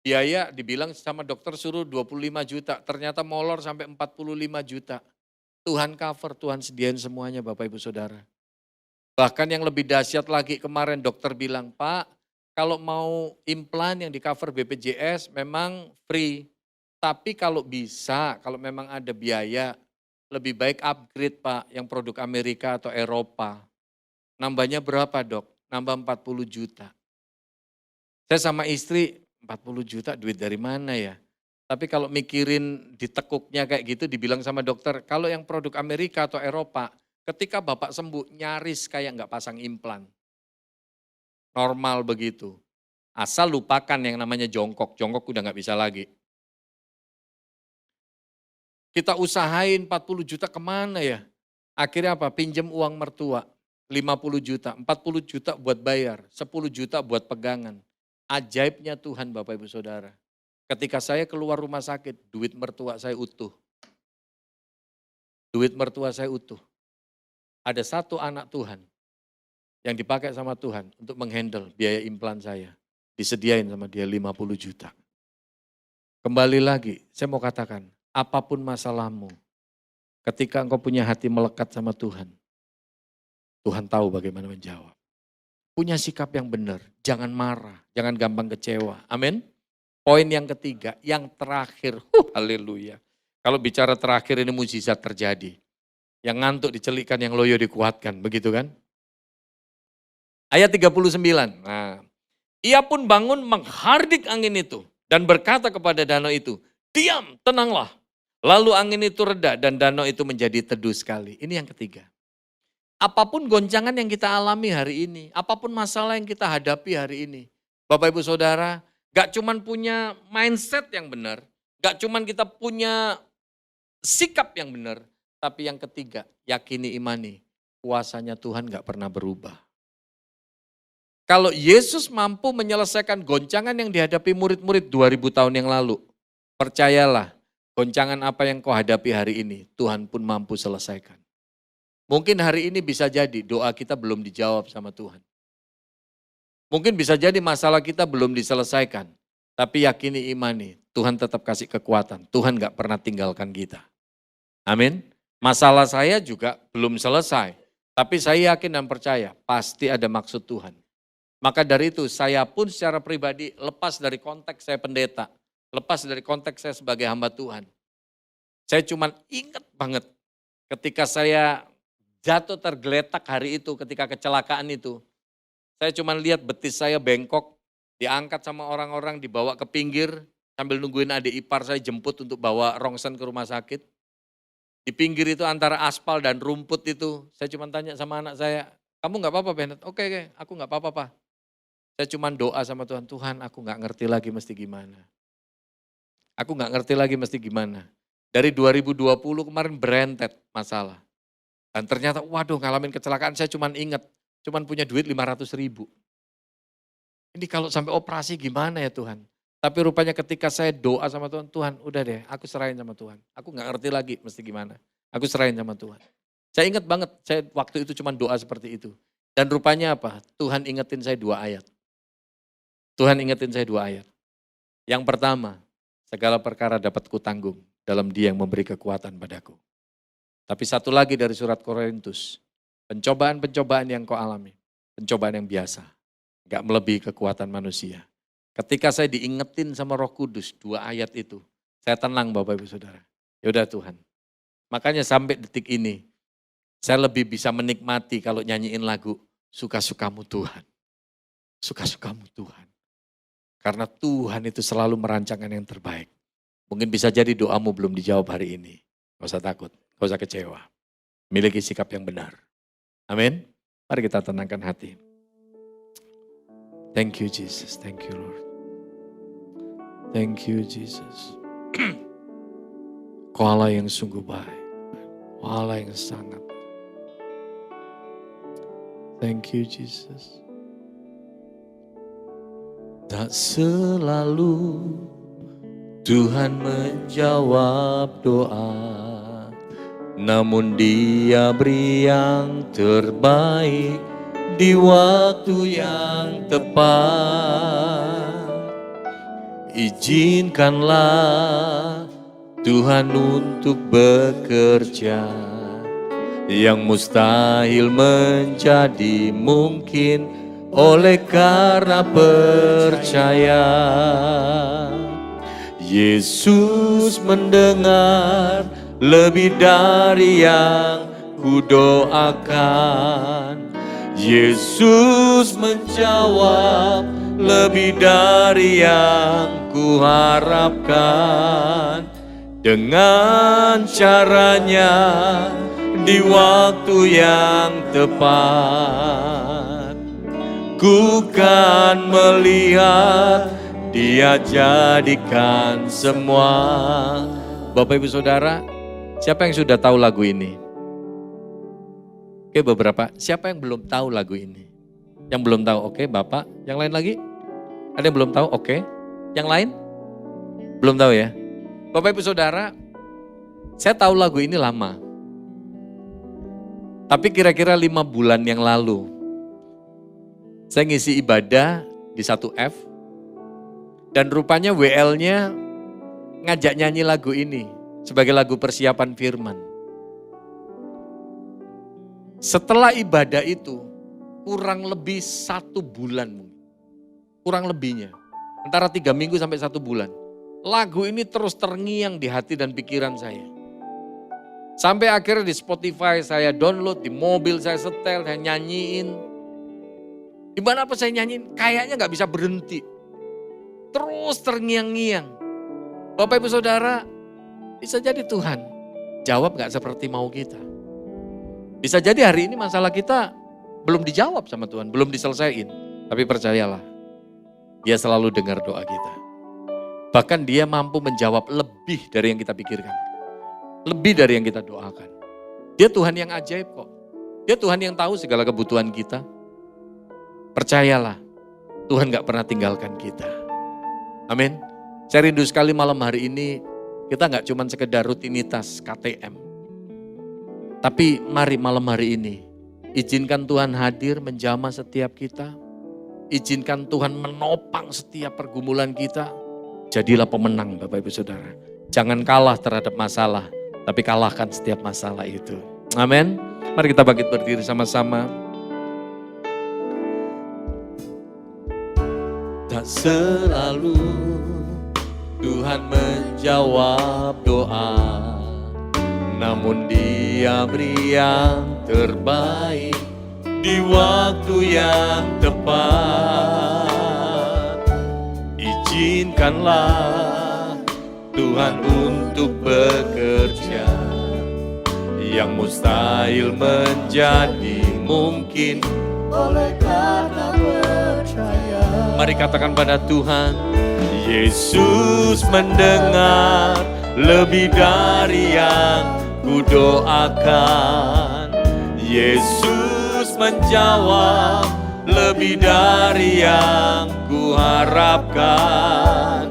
biaya dibilang sama dokter suruh 25 juta. Ternyata molor sampai 45 juta. Tuhan cover, Tuhan sediain semuanya Bapak Ibu Saudara. Bahkan yang lebih dahsyat lagi kemarin dokter bilang, Pak, kalau mau implan yang di cover BPJS memang free. Tapi kalau bisa, kalau memang ada biaya, lebih baik upgrade Pak yang produk Amerika atau Eropa. Nambahnya berapa dok? Nambah 40 juta. Saya sama istri 40 juta duit dari mana ya? Tapi kalau mikirin ditekuknya kayak gitu dibilang sama dokter, kalau yang produk Amerika atau Eropa, ketika Bapak sembuh nyaris kayak nggak pasang implan. Normal begitu. Asal lupakan yang namanya jongkok, jongkok udah nggak bisa lagi. Kita usahain 40 juta kemana ya? Akhirnya apa? Pinjam uang mertua, 50 juta, 40 juta buat bayar, 10 juta buat pegangan. Ajaibnya Tuhan Bapak Ibu Saudara. Ketika saya keluar rumah sakit, duit mertua saya utuh. Duit mertua saya utuh. Ada satu anak Tuhan yang dipakai sama Tuhan untuk menghandle biaya implan saya. Disediain sama dia 50 juta. Kembali lagi, saya mau katakan, apapun masalahmu, ketika engkau punya hati melekat sama Tuhan, Tuhan tahu bagaimana menjawab. Punya sikap yang benar, jangan marah, jangan gampang kecewa. Amin. Poin yang ketiga, yang terakhir, haleluya. Kalau bicara terakhir ini mujizat terjadi. Yang ngantuk dicelikkan, yang loyo dikuatkan, begitu kan? Ayat 39, nah, ia pun bangun menghardik angin itu dan berkata kepada danau itu, diam, tenanglah. Lalu angin itu reda dan danau itu menjadi teduh sekali. Ini yang ketiga. Apapun goncangan yang kita alami hari ini, apapun masalah yang kita hadapi hari ini. Bapak Ibu Saudara, gak cuman punya mindset yang benar, gak cuman kita punya sikap yang benar, tapi yang ketiga, yakini imani, kuasanya Tuhan gak pernah berubah. Kalau Yesus mampu menyelesaikan goncangan yang dihadapi murid-murid 2000 tahun yang lalu, percayalah, goncangan apa yang kau hadapi hari ini, Tuhan pun mampu selesaikan. Mungkin hari ini bisa jadi doa kita belum dijawab sama Tuhan. Mungkin bisa jadi masalah kita belum diselesaikan. Tapi yakini imani, Tuhan tetap kasih kekuatan. Tuhan gak pernah tinggalkan kita. Amin. Masalah saya juga belum selesai. Tapi saya yakin dan percaya pasti ada maksud Tuhan. Maka dari itu saya pun secara pribadi lepas dari konteks saya pendeta. Lepas dari konteks saya sebagai hamba Tuhan. Saya cuma ingat banget ketika saya jatuh tergeletak hari itu ketika kecelakaan itu. Saya cuma lihat betis saya bengkok, diangkat sama orang-orang, dibawa ke pinggir, sambil nungguin adik ipar saya jemput untuk bawa rongsen ke rumah sakit. Di pinggir itu antara aspal dan rumput itu, saya cuma tanya sama anak saya, kamu gak apa-apa Bennett? Oke, aku gak apa-apa Pak. Saya cuma doa sama Tuhan, Tuhan aku gak ngerti lagi mesti gimana. Aku gak ngerti lagi mesti gimana. Dari 2020 kemarin berentet masalah. Dan ternyata waduh ngalamin kecelakaan saya cuman ingat, cuman punya duit 500 ribu. Ini kalau sampai operasi gimana ya Tuhan. Tapi rupanya ketika saya doa sama Tuhan, Tuhan udah deh aku serahin sama Tuhan. Aku gak ngerti lagi mesti gimana. Aku serahin sama Tuhan. Saya ingat banget, saya waktu itu cuma doa seperti itu. Dan rupanya apa? Tuhan ingetin saya 2 ayat. Tuhan ingetin saya 2 ayat. Yang pertama, segala perkara dapat kutanggung dalam Dia yang memberi kekuatan padaku. Tapi satu lagi dari surat Korintus, pencobaan-pencobaan yang kau alami, pencobaan yang biasa, gak melebihi kekuatan manusia. Ketika saya diingetin sama Roh Kudus 2 ayat itu, saya tenang Bapak Ibu Saudara. Yaudah Tuhan. Makanya sampai detik ini, saya lebih bisa menikmati kalau nyanyiin lagu, suka-sukamu Tuhan. Suka-sukamu Tuhan. Karena Tuhan itu selalu merancangkan yang terbaik. Mungkin bisa jadi doamu belum dijawab hari ini. Gak usah takut. Gak usah kecewa. Miliki sikap yang benar. Amin. Mari kita tenangkan hati. Thank you Jesus. Thank you Lord. Thank you Jesus. Kau Allah yang sungguh baik. Kau Allah yang sangat. Thank you Jesus. Tak selalu Tuhan menjawab doa. namun Dia beri yang terbaik di waktu yang tepat. Izinkanlah Tuhan untuk bekerja, yang mustahil menjadi mungkin oleh karena percaya. Yesus mendengar lebih dari yang kudoakan. Yesus menjawab lebih dari yang kuharapkan. Dengan caranya di waktu yang tepat, ku kan melihat Dia jadikan semua. Bapak Ibu Saudara, siapa yang sudah tahu lagu ini? Oke, beberapa. Siapa yang belum tahu lagu ini? Yang belum tahu, oke Bapak. Yang lain lagi? Ada yang belum tahu? Oke. Yang lain? Belum tahu ya? Bapak Ibu Saudara, saya tahu lagu ini lama. Tapi kira-kira 5 bulan yang lalu, saya ngisi ibadah di 1F, dan rupanya WL-nya ngajak nyanyi lagu ini sebagai lagu persiapan firman. Setelah ibadah itu, kurang lebih 1 bulan, kurang lebihnya, antara 3 minggu sampai 1 bulan. Lagu ini terus terngiang di hati dan pikiran saya. Sampai akhirnya di Spotify saya download, di mobil saya setel, saya nyanyiin. Dimanapun saya nyanyiin, kayaknya gak bisa berhenti. Terus terngiang-ngiang. Bapak Ibu Saudara, bisa jadi Tuhan jawab gak seperti mau kita. Bisa jadi hari ini masalah kita belum dijawab sama Tuhan, belum diselesaikan. Tapi percayalah, Dia selalu dengar doa kita. Bahkan Dia mampu menjawab lebih dari yang kita pikirkan. Lebih dari yang kita doakan. Dia Tuhan yang ajaib kok. Dia Tuhan yang tahu segala kebutuhan kita. Percayalah, Tuhan gak pernah tinggalkan kita. Amin. Saya rindu sekali malam hari ini, kita gak cuma sekedar rutinitas KTM. Tapi mari malam hari ini, izinkan Tuhan hadir menjamah setiap kita. Izinkan Tuhan menopang setiap pergumulan kita. Jadilah pemenang Bapak Ibu Saudara. Jangan kalah terhadap masalah, tapi kalahkan setiap masalah itu. Amin. Mari kita bangkit berdiri sama-sama. Tak selalu Tuhan menjawab doa, namun Dia beri yang terbaik di waktu yang tepat. Izinkanlah Tuhan untuk bekerja, yang mustahil menjadi mungkin oleh karena percaya. Mari katakan pada Tuhan, Yesus mendengar lebih dari yang kudoakan. Yesus menjawab lebih dari yang kuharapkan.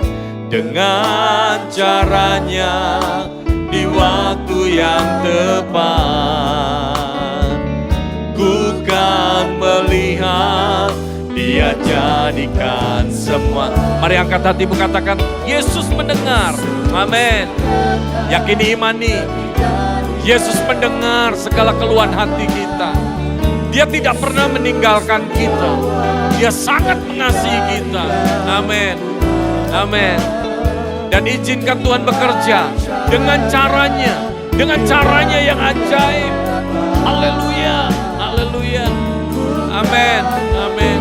Dengan caranya di waktu yang tepat, ku kan melihat Dia jadikan semua. Mari angkat hatimu, katakan, Yesus mendengar. Amin. Yakini, imani. Yesus mendengar segala keluhan hati kita. Dia tidak pernah meninggalkan kita. Dia sangat mengasihi kita. Amin. Amin. Dan izinkan Tuhan bekerja dengan caranya yang ajaib. Haleluya, haleluya. Amin, amin.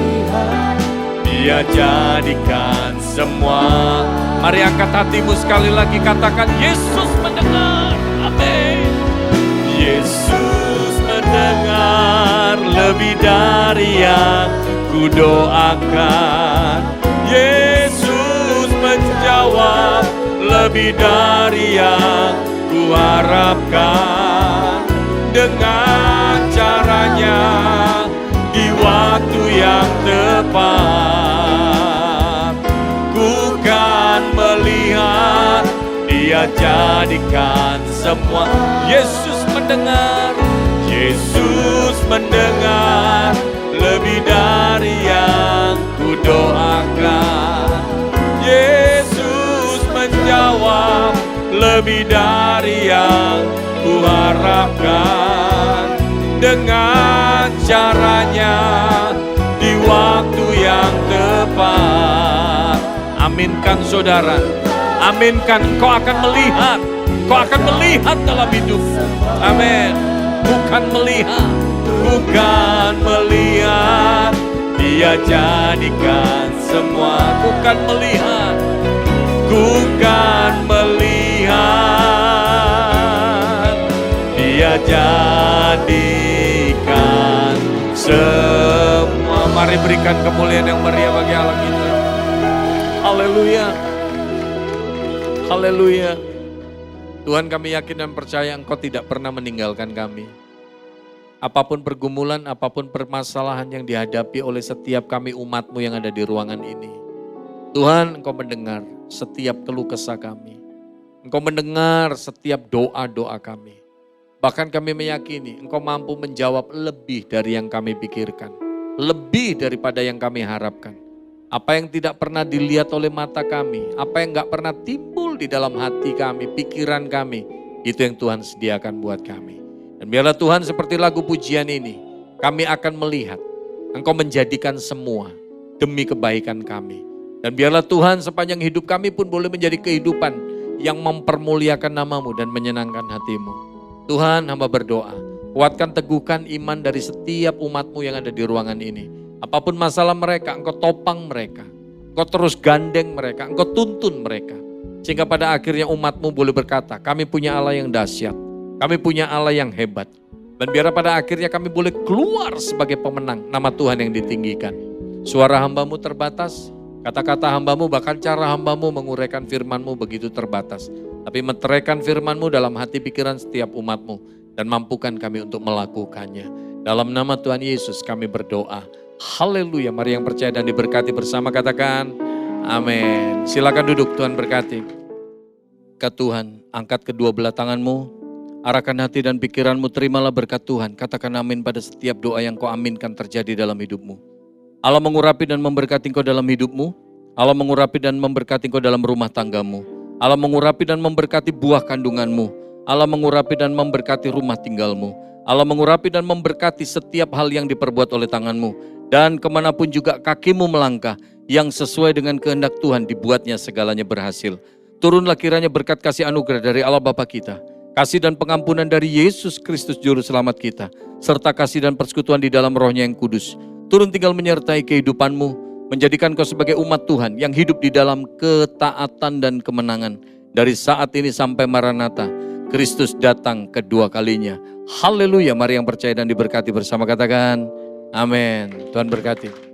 Dia jadikan semua. Mari angkat hatimu sekali lagi, katakan, Yesus mendengar. Amin. Yesus mendengar lebih dari yang kudoakan. Yesus menjawab lebih dari yang kuharapkan. Dengan caranya di waktu yang tepat, ku kan melihat Dia jadikan semua. Yesus mendengar. Yesus mendengar lebih dari yang kudoakan. Yesus menjawab lebih dari yang kuharapkan. Dengan caranya di waktu yang tepat. Aminkan saudara, aminkan. Kau akan melihat, kau akan melihat dalam hidupmu. Amin. Bukan melihat, bukan melihat, Dia jadikan semua. Bukan melihat, bukan melihat, Dia jadikan semua. Mari berikan kemuliaan yang meriah bagi Allah kita. Haleluya. Haleluya. Tuhan, kami yakin dan percaya Engkau tidak pernah meninggalkan kami. Apapun pergumulan, apapun permasalahan yang dihadapi oleh setiap kami umat-Mu yang ada di ruangan ini. Tuhan, Engkau mendengar setiap keluh kesah kami. Engkau mendengar setiap doa-doa kami. Bahkan kami meyakini Engkau mampu menjawab lebih dari yang kami pikirkan. Lebih daripada yang kami harapkan. Apa yang tidak pernah dilihat oleh mata kami, apa yang gak pernah timbul di dalam hati kami, pikiran kami, itu yang Tuhan sediakan buat kami. Dan biarlah Tuhan seperti lagu pujian ini, kami akan melihat Engkau menjadikan semua demi kebaikan kami. Dan biarlah Tuhan sepanjang hidup kami pun boleh menjadi kehidupan yang mempermuliakan nama-Mu dan menyenangkan hati-Mu. Tuhan, hamba berdoa, kuatkan teguhkan iman dari setiap umat-Mu yang ada di ruangan ini. Apapun masalah mereka, Engkau topang mereka. Engkau terus gandeng mereka, Engkau tuntun mereka. Sehingga pada akhirnya umat-Mu boleh berkata, kami punya Allah yang dahsyat, kami punya Allah yang hebat. Dan biar pada akhirnya kami boleh keluar sebagai pemenang, nama Tuhan yang ditinggikan. Suara hamba-Mu terbatas, kata-kata hamba-Mu, bahkan cara hamba-Mu menguraikan firman-Mu begitu terbatas. Tapi meteraikan firman-Mu dalam hati pikiran setiap umat-Mu. Dan mampukan kami untuk melakukannya. Dalam nama Tuhan Yesus kami berdoa. Haleluya, mari yang percaya dan diberkati bersama katakan amin. Silakan duduk, Tuhan berkati. Kata Tuhan, angkat kedua belah tanganmu, arahkan hati dan pikiranmu, terimalah berkat Tuhan. Katakan amin pada setiap doa yang kau aminkan terjadi dalam hidupmu. Allah mengurapi dan memberkati kau dalam hidupmu. Allah mengurapi dan memberkati kau dalam rumah tanggamu. Allah mengurapi dan memberkati buah kandunganmu. Allah mengurapi dan memberkati rumah tinggalmu. Allah mengurapi dan memberkati setiap hal yang diperbuat oleh tanganmu. Dan kemanapun juga kakimu melangkah, yang sesuai dengan kehendak Tuhan dibuatnya segalanya berhasil. Turunlah kiranya berkat kasih anugerah dari Allah Bapa kita, kasih dan pengampunan dari Yesus Kristus Juru Selamat kita, serta kasih dan persekutuan di dalam Roh-Nya yang kudus, turun tinggal menyertai kehidupanmu, menjadikan kau sebagai umat Tuhan yang hidup di dalam ketaatan dan kemenangan. Dari saat ini sampai Maranatha, Kristus datang kedua kalinya. Haleluya, mari yang percaya dan diberkati bersama katakan amin. Tuhan berkati.